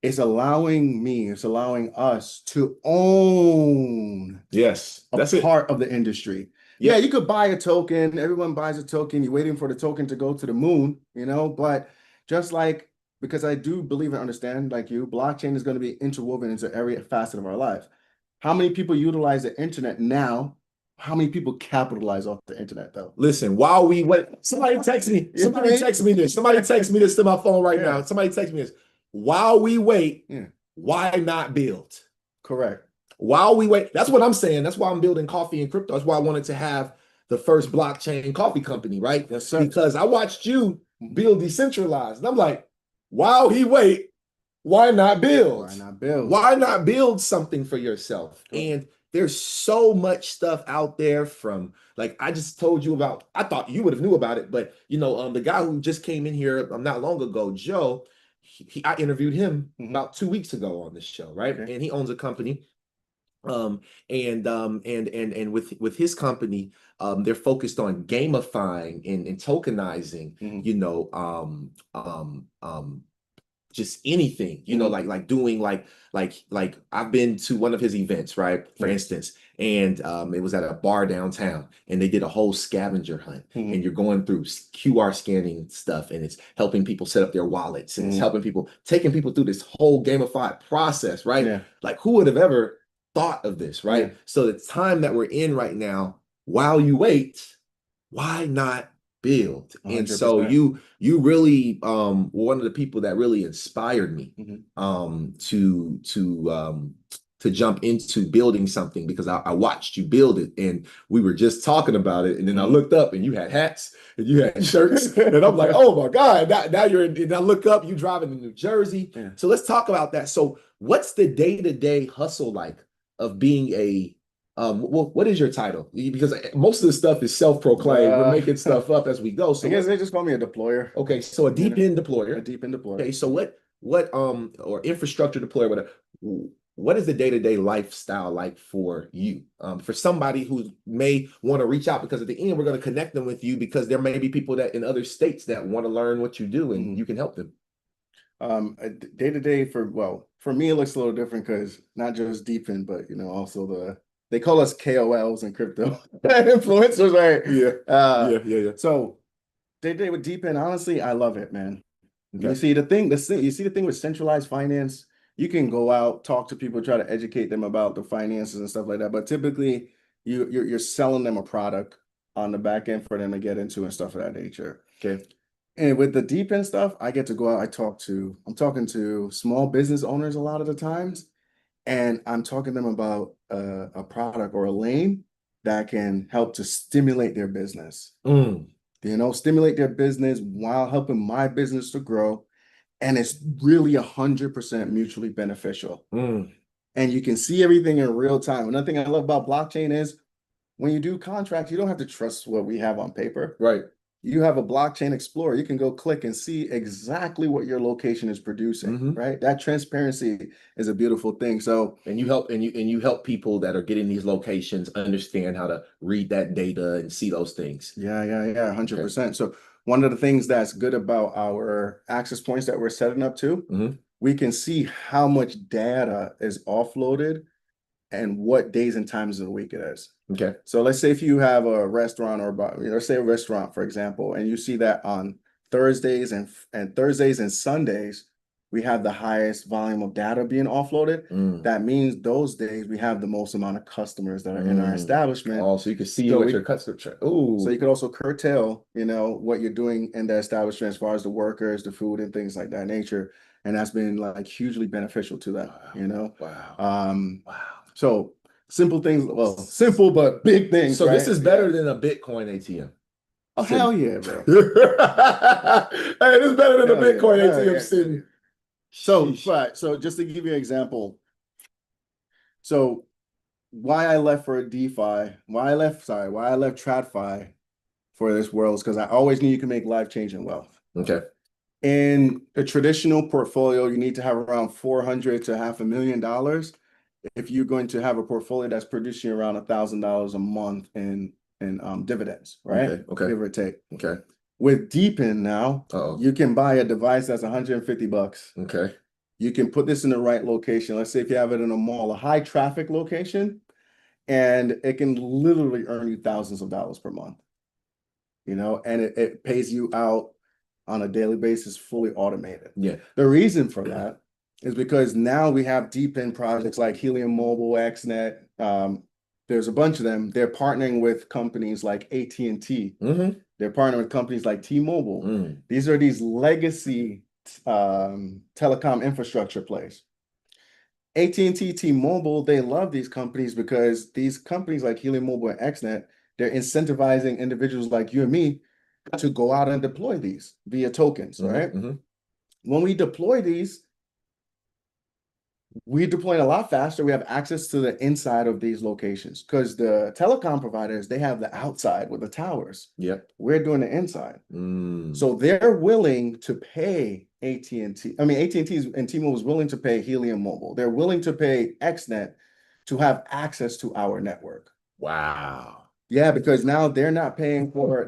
is it's allowing us to own Yes, that's a it. part of the industry. Yep. Yeah, you could buy a token. Everyone buys a token. You're waiting for the token to go to the moon, you know, but just like, because I do believe and understand, like you, blockchain is going to be interwoven into every facet of our life. How many people utilize the internet now? How many people capitalize off the internet though? Listen, while we wait, somebody text me. Somebody text me this. Somebody text me this to my phone right now. Somebody text me this. While we wait, why not build? Correct. While we wait, that's what I'm saying. That's why I'm building coffee and crypto. That's why I wanted to have the first blockchain coffee company, right? Yes, sir. Because I watched you build decentralized. And I'm like, while he wait, why not build? Why not build? Why not build something for yourself? And there's so much stuff out there from, like I just told you about, I thought you would have knew about it, but you know, the guy who just came in here not long ago, Joe, I interviewed him about 2 weeks ago on this show, right? Okay. And he owns a company. And with his company, they're focused on gamifying and tokenizing, you know, just anything, you know, like doing like I've been to one of his events, right? For instance, and it was at a bar downtown, and they did a whole scavenger hunt, and you're going through QR scanning stuff, and it's helping people set up their wallets, and it's helping people, taking people through this whole gamified process, right? Yeah. Like who would have ever thought of this, right? Yeah. So the time that we're in right now, while you wait, why not build? 100%. And so you really were one of the people that really inspired me to jump into building something, because I watched you build it, and we were just talking about it, and then I looked up and you had hats and you had shirts, and I'm like, oh my God, now you're in, and I look up, you driving to New Jersey. Yeah. So let's talk about that. So what's the day-to-day hustle like of being a what is your title? Because most of the stuff is self-proclaimed. We're making stuff up as we go. So I guess they just call me a deployer. okay, so a DEPIN deployer. A DEPIN deployer. Okay, so what or infrastructure deployer, whatever. What is the day-to-day lifestyle like for you? For somebody who may want to reach out, because at the end we're going to connect them with you, because there may be people that in other states that want to learn what you do, and you can help them. Day-to-day for me it looks a little different, because not just DEPIN, but you know, also they call us KOLs in crypto influencers, right? Yeah. So day-to-day with DEPIN, honestly, I love it, man. Okay. You see the thing with centralized finance, you can go out, talk to people, try to educate them about the finances and stuff like that, but typically you're selling them a product on the back end for them to get into and stuff of that nature. Okay. And with the DEPIN stuff, I get to go out. I'm talking to small business owners a lot of the times, and I'm talking to them about a product or a lane that can help to stimulate their business. Stimulate their business while helping my business to grow. And it's really 100% mutually beneficial. And you can see everything in real time. Another thing I love about blockchain is when you do contracts, you don't have to trust what we have on paper. Right. You have a blockchain explorer. You can go click and see exactly what your location is producing, right? That transparency is a beautiful thing. So, and you help people that are getting these locations understand how to read that data and see those things. Yeah, 100%. So one of the things that's good about our access points that we're setting up to, we can see how much data is offloaded and what days and times of the week it is. Okay. So let's say if you have a restaurant or let's say a restaurant, for example, and you see that on Thursdays and Sundays, we have the highest volume of data being offloaded. That means those days we have the most amount of customers that are in our establishment. Oh, so you can see what your customer. Ooh. So you could also curtail, what you're doing in the establishment as far as the workers, the food, and things like that nature. And that's been like hugely beneficial to them. Wow. Wow. So simple things, well, simple but big things. So right? this is better than a Bitcoin ATM. Oh, hell yeah, bro. Hey, this is better than a Bitcoin ATM sitting. So just to give you an example, so why I left TradFi for this world is because I always knew you can make life-changing wealth. Okay. In a traditional portfolio, you need to have around $400 to $500,000 if you're going to have a portfolio that's producing around $1,000 a month in dividends, right? Okay. Give or take. Okay. With DEPIN now, you can buy a device that's $150. Okay. You can put this in the right location. Let's say if you have it in a mall, a high traffic location, and it can literally earn you thousands of dollars per month. And it pays you out on a daily basis, fully automated. Yeah. The reason for that is because now we have DEPIN projects like Helium Mobile, XNet. There's a bunch of them. They're partnering with companies like AT&T. They're partnering with companies like T-Mobile. These are these legacy telecom infrastructure plays. AT&T, T-Mobile, they love these companies because these companies like Helium Mobile and XNet, they're incentivizing individuals like you and me to go out and deploy these via tokens, right? When we deploy these, we deploy a lot faster. We have access to the inside of these locations because the telecom providers, they have the outside with the towers. Yep. We're doing the inside. So they're willing to pay AT&T. I mean, AT&T and T-Mobile is willing to pay Helium Mobile. They're willing to pay XNet to have access to our network. Wow. Yeah, because now they're not paying for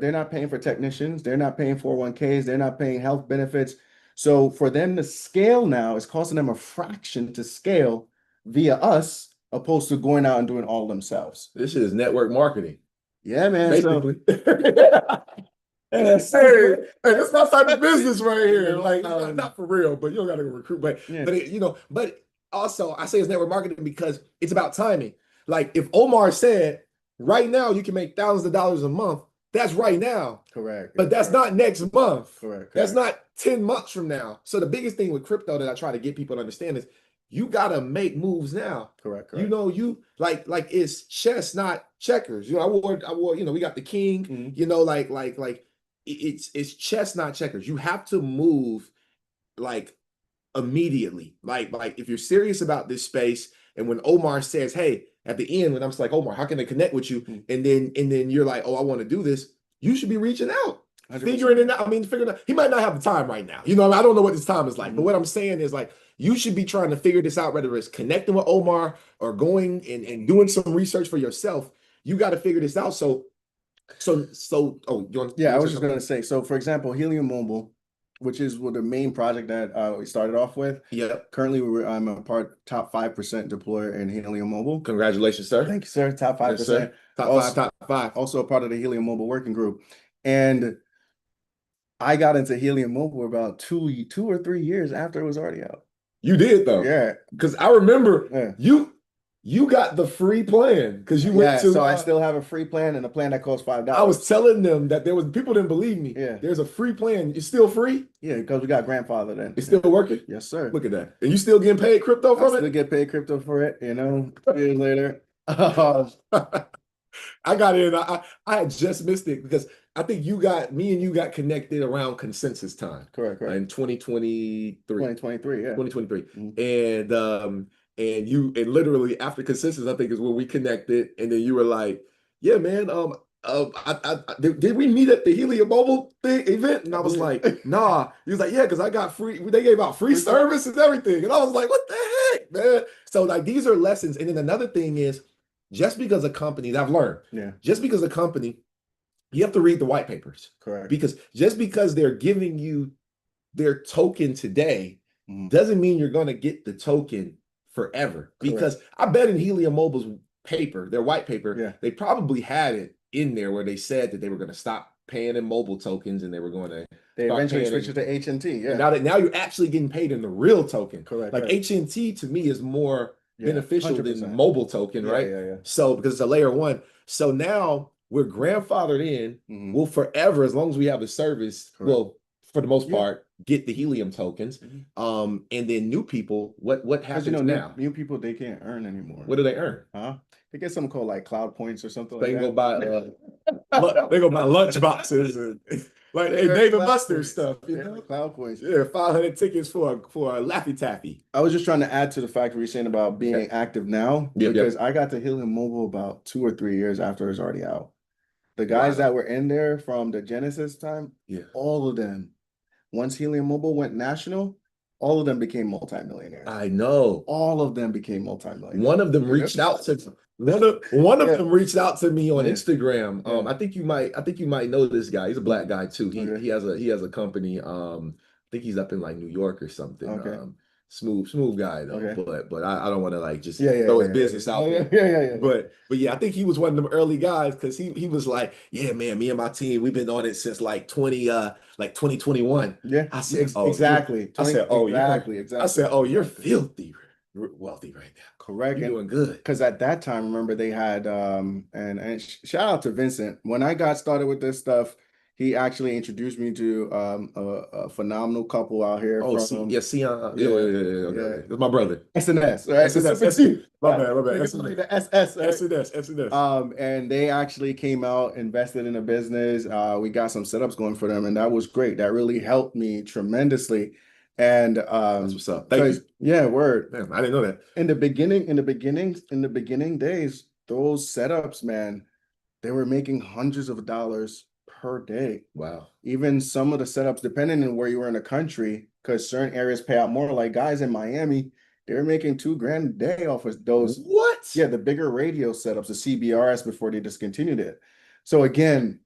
technicians, they're not paying 401ks, they're not paying health benefits. So for them to scale now, it's costing them a fraction to scale via us, opposed to going out and doing all themselves. This is network marketing. Yeah, man. Basically. Hey, this is my type of business right here. Like, not for real, but you don't gotta go recruit. But also I say it's network marketing because it's about timing. Like if Omar said, right now you can make thousands of dollars a month, that's right now. Correct. But that's not next month. Correct. That's not 10 months from now. So the biggest thing with crypto that I try to get people to understand is you gotta make moves now. Correct. You like it's chess, not checkers. I wore, we got the king, it's chess, not checkers. You have to move like immediately. Like if you're serious about this space, and when Omar says, hey, at the end, when I'm just like, Omar, how can they connect with you? And then you're like, oh, I want to do this. You should be reaching out, 100%. Figuring it out. He might not have the time right now. I don't know what his time is like. But what I'm saying is like, you should be trying to figure this out, whether it's connecting with Omar or going and doing some research for yourself. You got to figure this out. I was just going to say, so for example, Helium Mobile, which is the main project that we started off with. Yeah. Currently, I'm a top 5% deployer in Helium Mobile. Congratulations, sir. Thank you, sir. Top 5%. Yes, top five. Also a part of the Helium Mobile working group. And I got into Helium Mobile about 2 or 3 years after it was already out. You did though. Yeah. Because I remember you you got the free plan because you went Yeah, to. so I still have a free plan and a plan that costs $5. I was telling them that there was people didn't believe me. Yeah. There's a free plan. It's still free. Yeah, because we got grandfathered in. It's still working. Yes, sir. Look at that. And you still getting paid crypto I from still it? get paid crypto for it, you know, years later. I got in. I had just missed it because I think me and you got connected around consensus time Correct. in 2023. 2023, yeah. 2023. Mhm. And literally after consensus, I think is when we connected. And then you were like, yeah, man, did we meet at the Helium Mobile event? And I was like, nah. He was like, yeah, because I got free, they gave out free service and everything. And I was like, what the heck, man? So like these are lessons. And then another thing is just because a company that I've learned, just because a company, you have to read the white papers. Correct. Because just because they're giving you their token today doesn't mean you're going to get the token forever. Correct. Because I bet in Helium Mobile's paper, their white paper, they probably had it in there where they said that they were going to stop paying in mobile tokens and they were going to eventually switched it to AT&T. Yeah. Now you're actually getting paid in the real token. Correct. Like AT&T to me is more beneficial 100%. than mobile token, right? Yeah. So because it's a layer one. So now we're grandfathered in. We'll forever, as long as we have the service, well, for the most part, get the Helium tokens. And then new people, what happens now? New people, they can't earn anymore. What do they earn? They get something called like cloud points or something They like go that. buy they go buy lunch boxes and like Dave and Buster's stuff, you know? Cloud points. Yeah, 500 tickets for a Laffy Taffy. I was just trying to add to the fact we were saying about being active now, because I got to Helium Mobile about 2 or 3 years after it was already out. The guys that were in there from the Genesis time, all of them, once Helium Mobile went national, all of them became multimillionaires. I know. All of them became multimillionaires. One of them reached out to one of them reached out to me on Instagram. I think you might know this guy. He's a black guy too. He has a company. I think he's up in like New York or something. Smooth guy though. But I don't want to like just throw his business out there. But yeah, I think he was one of them early guys because he was like, yeah, man, me and my team, we've been on it since like 2021. Yeah. I said, exactly. I said, exactly. I said, oh, you're filthy wealthy right now. Correct. You're doing good. Because at that time, remember they had and shout out to Vincent. When I got started with this stuff, he actually introduced me to a phenomenal couple out here. Oh, Sion. That's my brother. SNS, right? SNS. My bad. The SS, right? SNS. And they actually came out, invested in a business. We got some setups going for them, and that was great. That really helped me tremendously. And that's what's up. Thank you. Yeah, word. Man, I didn't know that. In the beginning days, those setups, man, they were making hundreds of dollars per day. Wow. Even some of the setups, depending on where you were in the country, because certain areas pay out more. Like guys in Miami, they were making $2,000 a day off of those. What? Yeah, the bigger radio setups, the CBRS, before they discontinued it. So again,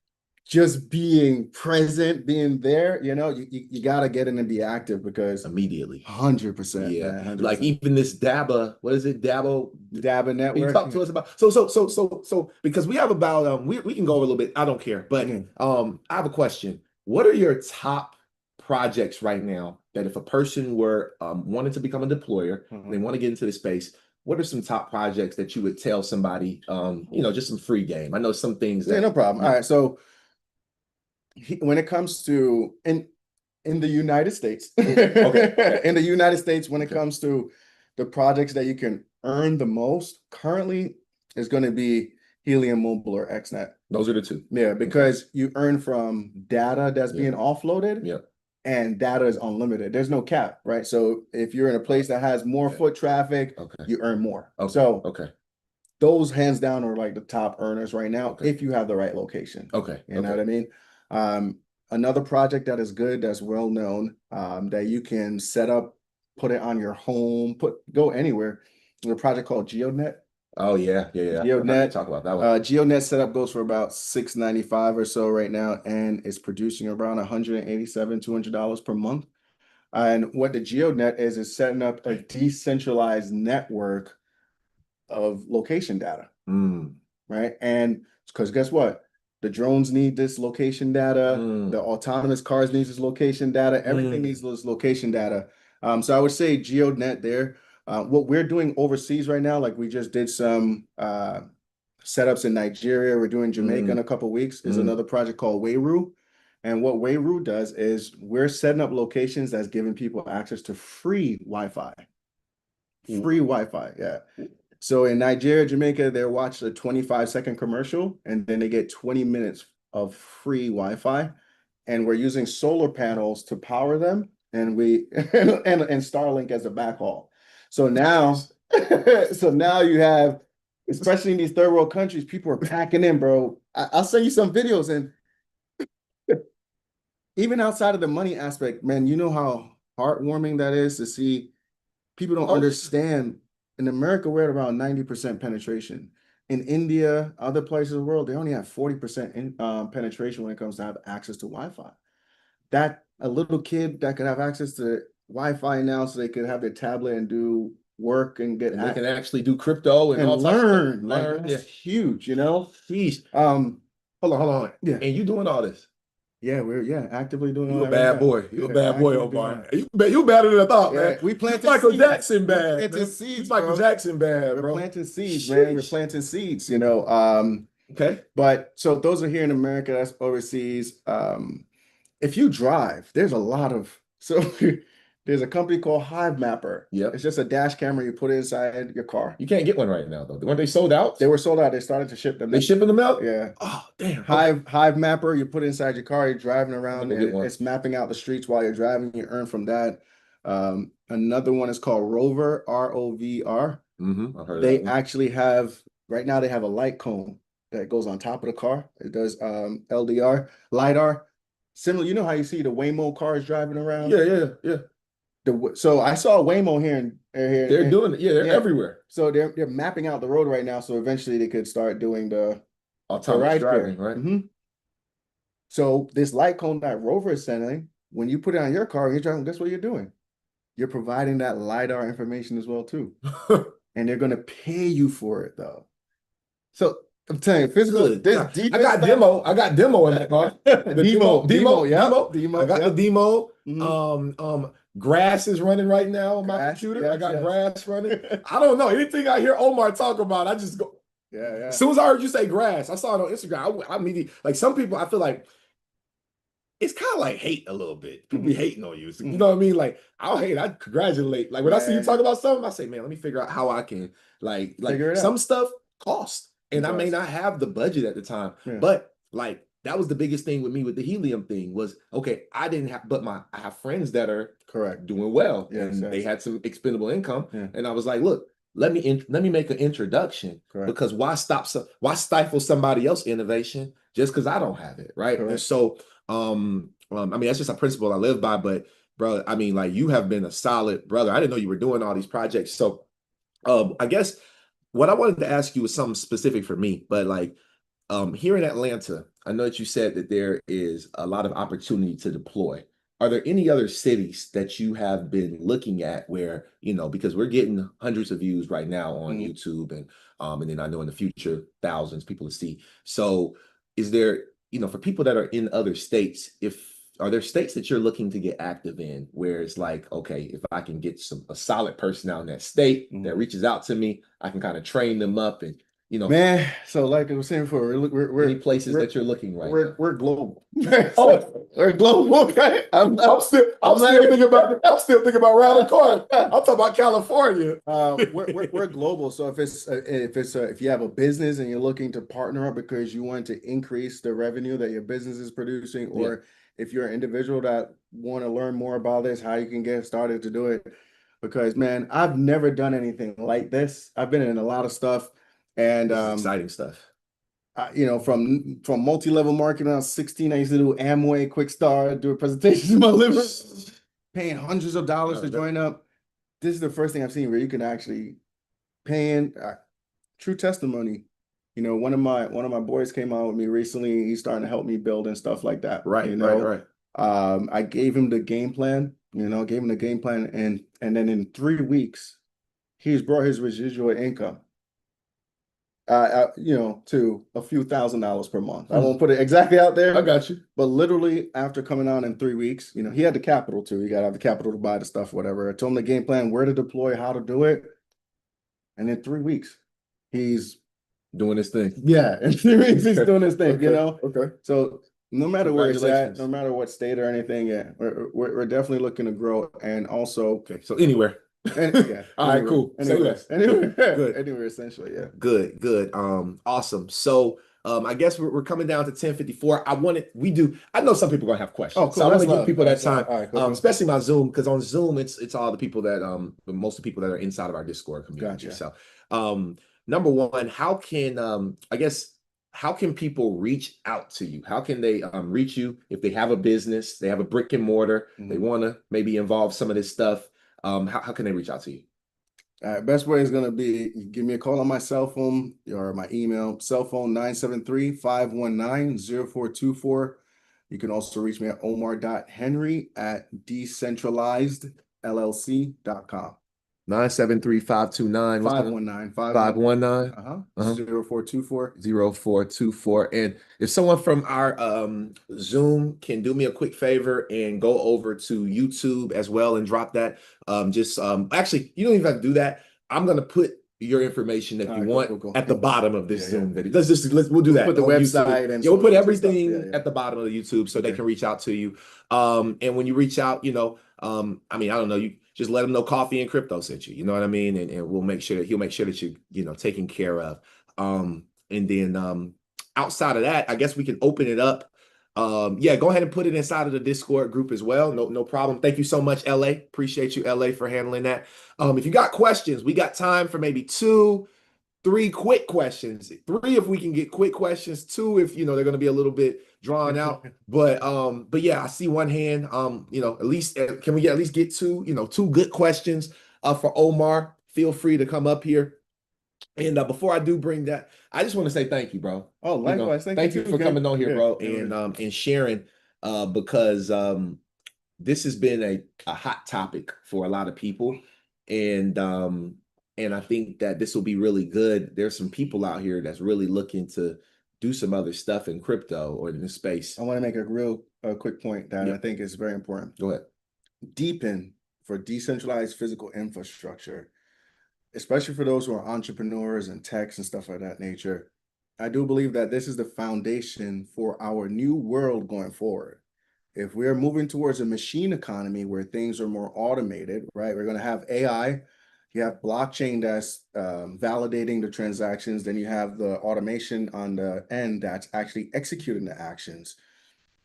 just being present, being there, you got to get in and be active because immediately 100%. Yeah. Man, 100%. Like even this DABA, what is it? DABA network. You talk to us about so because we have about we can go a little bit, I don't care, but I have a question. What are your top projects right now that if a person were wanted to become a deployer, they want to get into the space, what are some top projects that you would tell somebody, just some free game? I know some things no problem. All right, so when it comes to in the United States, in the United States, when it comes to the projects that you can earn the most, currently is going to be Helium Mobile or XNet. Those are the two. Yeah, because you earn from data that's being offloaded. Yeah. And data is unlimited. There's no cap, right? So if you're in a place that has more foot traffic, you earn more. Those hands down are like the top earners right now if you have the right location. You know what I mean? Another project that is good, that's well known, that you can set up, put it on your home, go anywhere. There's a project called GeoNet. Oh yeah. GeoNet. Talk about that one. GeoNet setup goes for about $695 or so right now, and it's producing around $200 per month. And what the GeoNet is setting up a decentralized network of location data, right? And because guess what? The drones need this location data. The autonomous cars need this location data. Everything needs this location data. So I would say GeoNet there. What we're doing overseas right now, like we just did some setups in Nigeria, we're doing Jamaica in a couple of weeks, is another project called Wayru. And what Wayru does is we're setting up locations that's giving people access to free Wi-Fi. Free Wi-Fi, yeah. So in Nigeria, Jamaica, they watch a 25-second commercial and then they get 20 minutes of free Wi-Fi. And we're using solar panels to power them, and we and Starlink as a backhaul. So now, so now you have, especially in these third world countries, people are packing in, bro. I'll send you some videos, and even outside of the money aspect, man, you know how heartwarming that is to see. People don't understand. In America, we're at around 90% penetration. In India, other places in the world, they only have 40% penetration when it comes to have access to Wi-Fi. That a little kid that could have access to Wi-Fi now, so they could have their tablet and do work and get. And they can actually do crypto and all learn. Learn. That's huge, you know. Jeez. Hold on. Yeah. And you doing all this? Yeah, we're actively doing. You a bad boy. You a bad boy, Omar. You better than I thought, man. We planted Michael Jackson bad. Planting seeds, Michael Jackson bad, We're bro. planting seeds, man. We're planting seeds, you know. Okay. But so those are here in America, that's overseas. If you drive, there's a lot of there's a company called Hive Mapper. Yeah. It's just a dash camera you put inside your car. You can't get one right now, though. Weren't they sold out? They were sold out. They started to ship them. They shipping them out? Yeah. Oh, damn. Hive Mapper, you put it inside your car, you're driving around, Let me get and one. it's mapping out the streets while you're driving. You earn from that. Another one is called Rover, ROVR. I've heard of They that one. actually have, right now they have a light cone that goes on top of the car. It does LDR, LiDAR. Similar, you know how you see the Waymo cars driving around? Yeah. So I saw a Waymo here. They're doing it. Yeah, they're everywhere. So they're mapping out the road right now. So eventually they could start doing the autonomous driving, care. right? So this light cone that Rover is sending, when you put it on your car and you're driving, guess what you're doing? You're providing that LiDAR information as well too. And they're going to pay you for it though. So I'm telling you, physical. I got demo in that car. Demo. I got the demo. Grass is running right now on my computer. I got grass running. I don't know anything I hear Omar talk about. I just go. Yeah. As soon as I heard you say grass, I saw it on Instagram. I immediately, like, some people, I feel like it's kind of like hate a little bit. People be hating on you. So, you know what I mean? Like, I'll hate. I congratulate. Like, when I see you talk about something, I say, man, let me figure out how I can like some stuff cost. And I may not have the budget at the time, but like that was the biggest thing with me with the helium thing was, okay, I didn't have, but I have friends that are doing well, and they had some expendable income, and I was like, look, let me make an introduction, because why stifle somebody else's innovation just because I don't have it, right? And so, I mean, that's just a principle I live by. But brother, I mean, like, you have been a solid brother. I didn't know you were doing all these projects. So, I guess what I wanted to ask you was something specific for me, but like, here in Atlanta, I know that you said that there is a lot of opportunity to deploy. Are there any other cities that you have been looking at where, you know, because we're getting hundreds of views right now on YouTube, and then I know in the future, thousands people to see. So is there, you know, for people that are in other states, are there states that you're looking to get active in where it's like, okay, if I can get a solid person out in that state that reaches out to me, I can kind of train them up, and, you know, man. So like I was saying before, we're any places that you're looking right now? We're global. We're global. Okay. I'm still thinking about around the corner. I'm talking about California. We're global. So if you have a business and you're looking to partner up because you want to increase the revenue that your business is producing, or if you're an individual that want to learn more about this, how you can get started to do it. Because, man, I've never done anything like this. I've been in a lot of stuff, and exciting stuff. You know, from multi-level marketing. I was 16. I used to do Amway, Quick Start, do presentations in my living room, paying hundreds of dollars to join up. This is the first thing I've seen where you can actually paying true testimony. You know, one of my boys came out with me recently. He's starting to help me build and stuff like that. Right. I gave him the game plan. And then in 3 weeks, he's brought his residual income you know, to a few $1,000s per month. I won't put it exactly out there. I got you. But literally after coming on in 3 weeks, you know, he had the capital too. He got to have the capital to buy the stuff, whatever. I told him the game plan, where to deploy, how to do it. And in 3 weeks, he's Doing this thing. yeah, in 3 weeks he's doing his thing, you Okay, know. Okay. So no matter where it's at, Congratulations. no matter what state or anything, yeah, we're definitely looking to grow. And also, Okay. So anywhere. yeah, All right, anywhere, cool. Say anywhere, less. anywhere, Good. anywhere, essentially, yeah. Good. Awesome. So I guess we're coming down to 10:54. I know some people are gonna have questions. Oh, cool. So I want to That's give people that loud. time, All right, cool. especially my Zoom, because on Zoom it's all the people that most of the people that are inside of our Discord community. Gotcha. So number one, how can people reach out to you? How can they reach you if they have a business, they have a brick and mortar, they want to maybe involve some of this stuff? How can they reach out to you? All right, best way is going to be give me a call on my cell phone or my email, cell phone 973-519-0424. You can also reach me at omar.henry@decentralizedllc.com. 973-529 519 0424. 0424. And if someone from our Zoom can do me a quick favor and go over to YouTube as well and drop that, actually, you don't even have to do that. I'm gonna put your information if you want at the bottom of this Zoom video. We'll do that. Put the on website YouTube. and we'll put socials and everything stuff. at the bottom of the YouTube so they can reach out to you. And when you reach out, I don't know, you just let them know Coffee and Crypto sent you. You know what I mean? And we'll make sure that he'll make sure that you're taken care of. And then outside of that, I guess we can open it up. Yeah, go ahead and put it inside of the Discord group as well. No problem. Thank you so much, LA. Appreciate you, LA, for handling that. If you got questions, we got time for maybe 2-3 quick questions. 3 if we can get quick questions. 2 if they're going to be a little bit drawn out. But yeah, I see one hand. At least can we at least get 2 good questions for Omar? Feel free to come up here. And before I do bring that, I just want to say thank you, bro. Oh, likewise. Thank you for coming on here, bro, and sharing because this has been a hot topic for a lot of people. And I think that this will be really good. There's some people out here that's really looking to do some other stuff in crypto or in this space. I want to make a real quick point that I think is very important. Go ahead. DEPIN for decentralized physical infrastructure, especially for those who are entrepreneurs and techs and stuff of that nature. I do believe that this is the foundation for our new world going forward. If we're moving towards a machine economy where things are more automated, right? We're going to have AI. You have blockchain that's validating the transactions. Then you have the automation on the end that's actually executing the actions.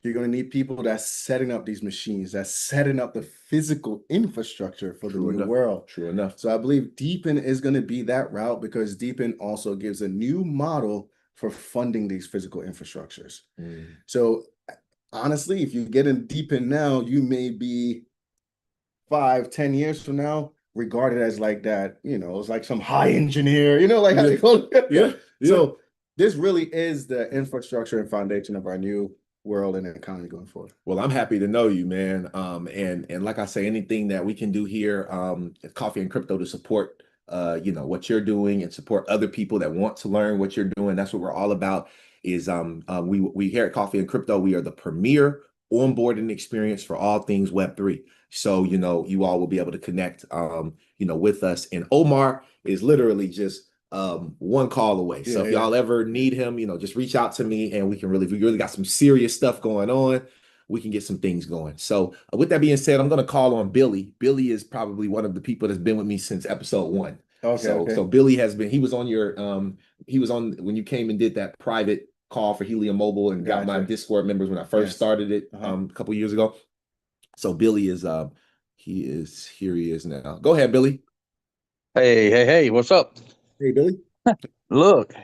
You're going to need people that's setting up these machines, that's setting up the physical infrastructure for the new world. True enough. So I believe DEPIN is going to be that route because DEPIN also gives a new model for funding these physical infrastructures. So honestly, if you get in DEPIN now, you may be 5-10 years from now regarded as like that, it's like some high engineer, like how they call it. Yeah. So this really is the infrastructure and foundation of our new world and economy going forward. Well, I'm happy to know you, man. And like I say, anything that we can do here at Coffee and Crypto to support what you're doing and support other people that want to learn what you're doing. That's what we're all about. Is we here at Coffee and Crypto, we are the premier onboarding experience for all things Web3. So you all will be able to connect with us. And Omar is literally just one call away. So if y'all ever need him, just reach out to me and we really got some serious stuff going on. We can get some things going. So with that being said, I'm going to call on Billy. Billy is probably one of the people that's been with me since episode 1. So Billy he was on when you came and did that private call for Helium Mobile and got my Discord members when I first started it a couple years ago. So Billy is here he is now. Go ahead, Billy. Hey, what's up? Hey, Billy. Look,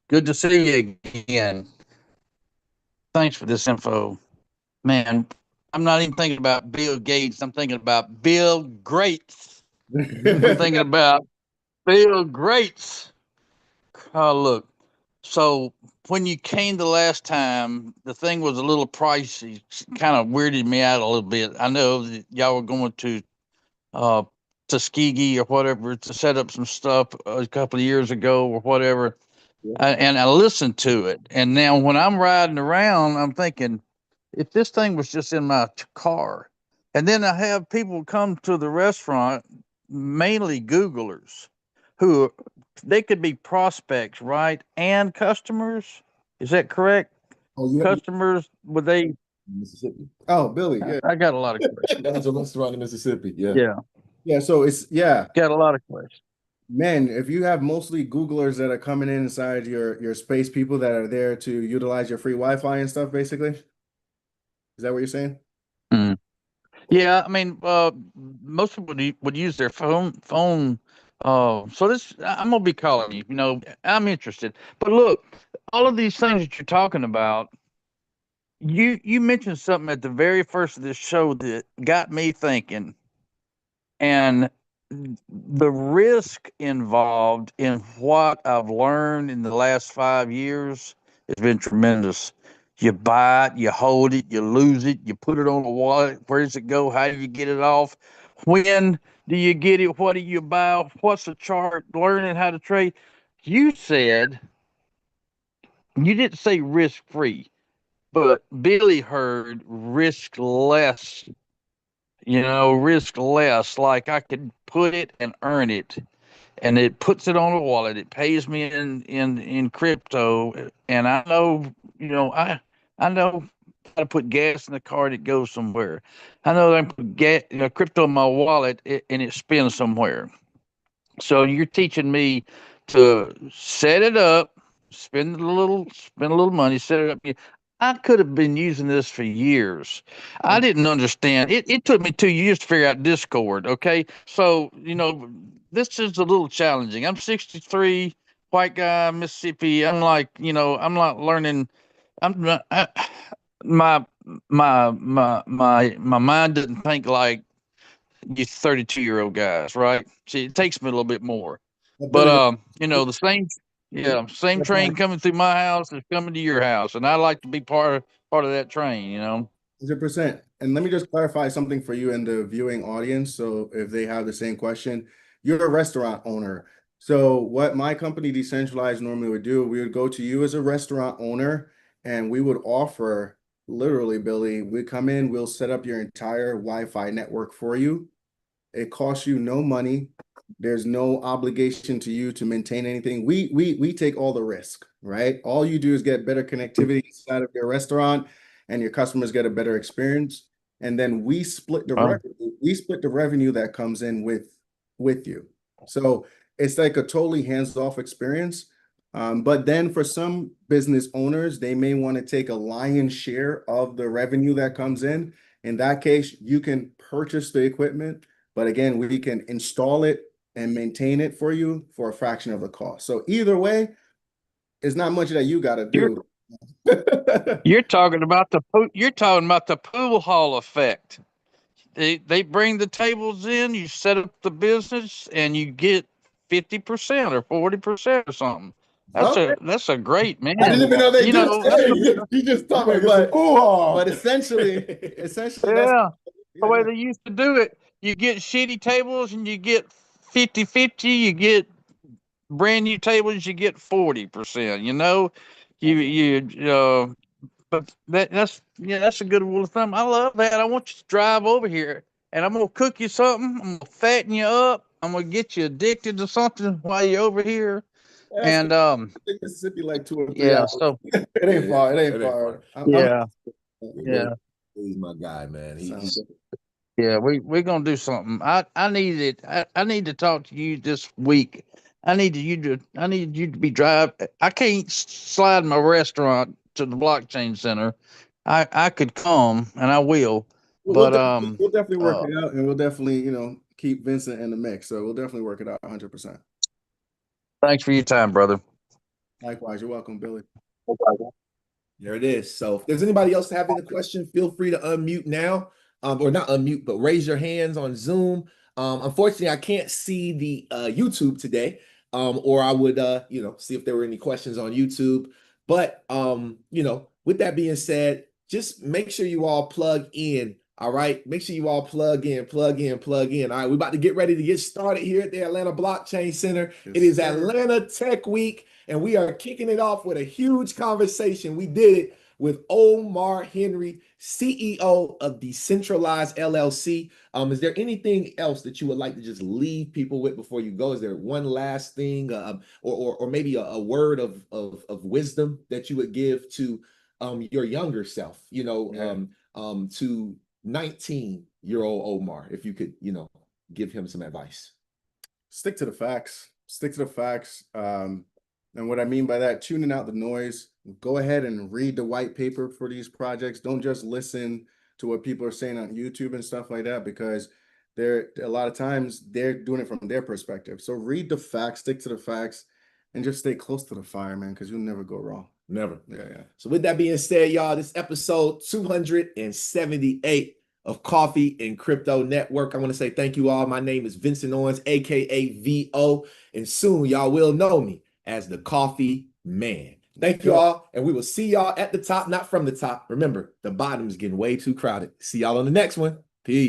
good to see you again. Thanks for this info. Man, I'm not even thinking about Bill Gates. I'm thinking about Bill Greats. I'm thinking about Bill Greats. Oh, look. So when you came the last time, the thing was a little pricey. Kind of weirded me out a little bit. I know that y'all were going to Tuskegee or whatever to set up some stuff a couple of years ago or whatever. and I listen to it. And now when I'm riding around, I'm thinking, if this thing was just in my car, and then I have people come to the restaurant, mainly Googlers, who they could be prospects, right, and customers. Is that correct? Oh, you Customers, would they? Mississippi. Oh, Billy, yeah. I got a lot of questions. That's a restaurant in Mississippi. Yeah. Yeah, Yeah, so got a lot of questions. man, if you have mostly Googlers that are coming in inside your space, people that are there to utilize your free Wi-Fi and stuff, basically. Is that what you're saying? Mm. Yeah, I mean, most people would use their phone. So this, I'm gonna be calling you. You know, I'm interested. But look, all of these things that you're talking about, you mentioned something at the very first of this show that got me thinking, and the risk involved in what I've learned in the last 5 years has been tremendous. You buy it, you hold it, you lose it, you put it on a wallet. Where does it go? How do you get it off? When do you get it? What do you buy? What's the chart? Learning how to trade. You said, you didn't say risk free, but Billy heard risk less. You know, risk less. Like I could put it and earn it, and it puts it on a wallet. It pays me in crypto, and I know, you know, I know how to put gas in the car and it goes somewhere. I know that I can put crypto in my wallet and it spins somewhere. So you're teaching me to set it up, spend a little money, set it up. I could have been using this for years. I didn't understand. It took me 2 years to figure out Discord. Okay. So, you know, this is a little challenging. I'm 63, white guy, Mississippi. I'm like, you know, I'm not learning. I'm not, my, my mind doesn't think like you 32-year-old guys, right? See, it takes me a little bit more. But But Billy, you know, the same train coming through my house is coming to your house, and I like to be part of that train, you know. 100%. And let me just clarify something for you and the viewing audience. So if they have the same question, you're a restaurant owner. So what my company Decentralized normally would do, we would go to you as a restaurant owner and we would offer literally, Billy, we come in, we'll set up your entire Wi-Fi network for you. It costs you no money. There's no obligation to you to maintain anything. We take all the risk, right? All you do is get better connectivity inside of your restaurant and your customers get a better experience. And then we split the Wow. revenue. We split the revenue that comes in with you. So it's like a totally hands-off experience. But then for some business owners, they may want to take a lion's share of the revenue that comes in. In that case, you can purchase the equipment, but again, we can install it and maintain it for you for a fraction of the cost. So either way, it's not much that you got to do. You're talking about the pool hall effect. They bring the tables in, you set up the business, and you get 50% or 40% or something. Okay. That's a great, man. I didn't even know they You did know, that. You just talking about it's a fool hall. But essentially that's yeah, the way they used to do it. You get shitty tables and you get 50-50. You get brand new tables, you get 40%. You know, but that's a good rule of thumb. I love that. I want you to drive over here, and I'm gonna cook you something. I'm gonna fatten you up. I'm gonna get you addicted to something while you're over here. And I think Mississippi like 2 or 3 yeah, hours. so It ain't far. It ain't It ain't far. far. yeah, yeah. He's my guy, man. Sounds good. Yeah, we're gonna do something. I need it. I need to talk to you this week. I need you to be drive. I can't slide my restaurant to the blockchain center. I could come and I will, but We'll definitely work it out, and we'll definitely, keep Vincent in the mix. So we'll definitely work it out 100%. thanks for your time, brother. Likewise, you're welcome, Billy. There it is. So if there's anybody else having a question, feel free to unmute now, or not unmute, but raise your hands on Zoom. Unfortunately, I can't see the YouTube today, or I would, see if there were any questions on YouTube. But, with that being said, just make sure you all plug in All right, make sure you all plug in, plug in, plug in. All right, we're about to get ready to get started here at the Atlanta Blockchain Center. Yes, It is sir. Atlanta Tech Week, and we are kicking it off with a huge conversation. We did it with Omar Henry, CEO of Decentralized LLC. Is there anything else that you would like to just leave people with before you go? Is there one last thing, or maybe a word of wisdom that you would give to your younger self? You know, to 19-year-old Omar, if you could, give him some advice. Stick to the facts. Stick to the facts. And what I mean by that, tuning out the noise. Go ahead and read the white paper for these projects. Don't just listen to what people are saying on YouTube and stuff like that, because a lot of times they're doing it from their perspective. So read the facts, stick to the facts, and just stay close to the fire, man, because you'll never go wrong. Never. Yeah. So with that being said, y'all, this episode 278 of Coffee and Crypto Network. I want to say thank you all. My name is Vincent Owens, aka VO, and soon y'all will know me as the Coffee Man. Thank you all, and we will see y'all at the top, not from the top. Remember, the bottom is getting way too crowded. See y'all on the next one.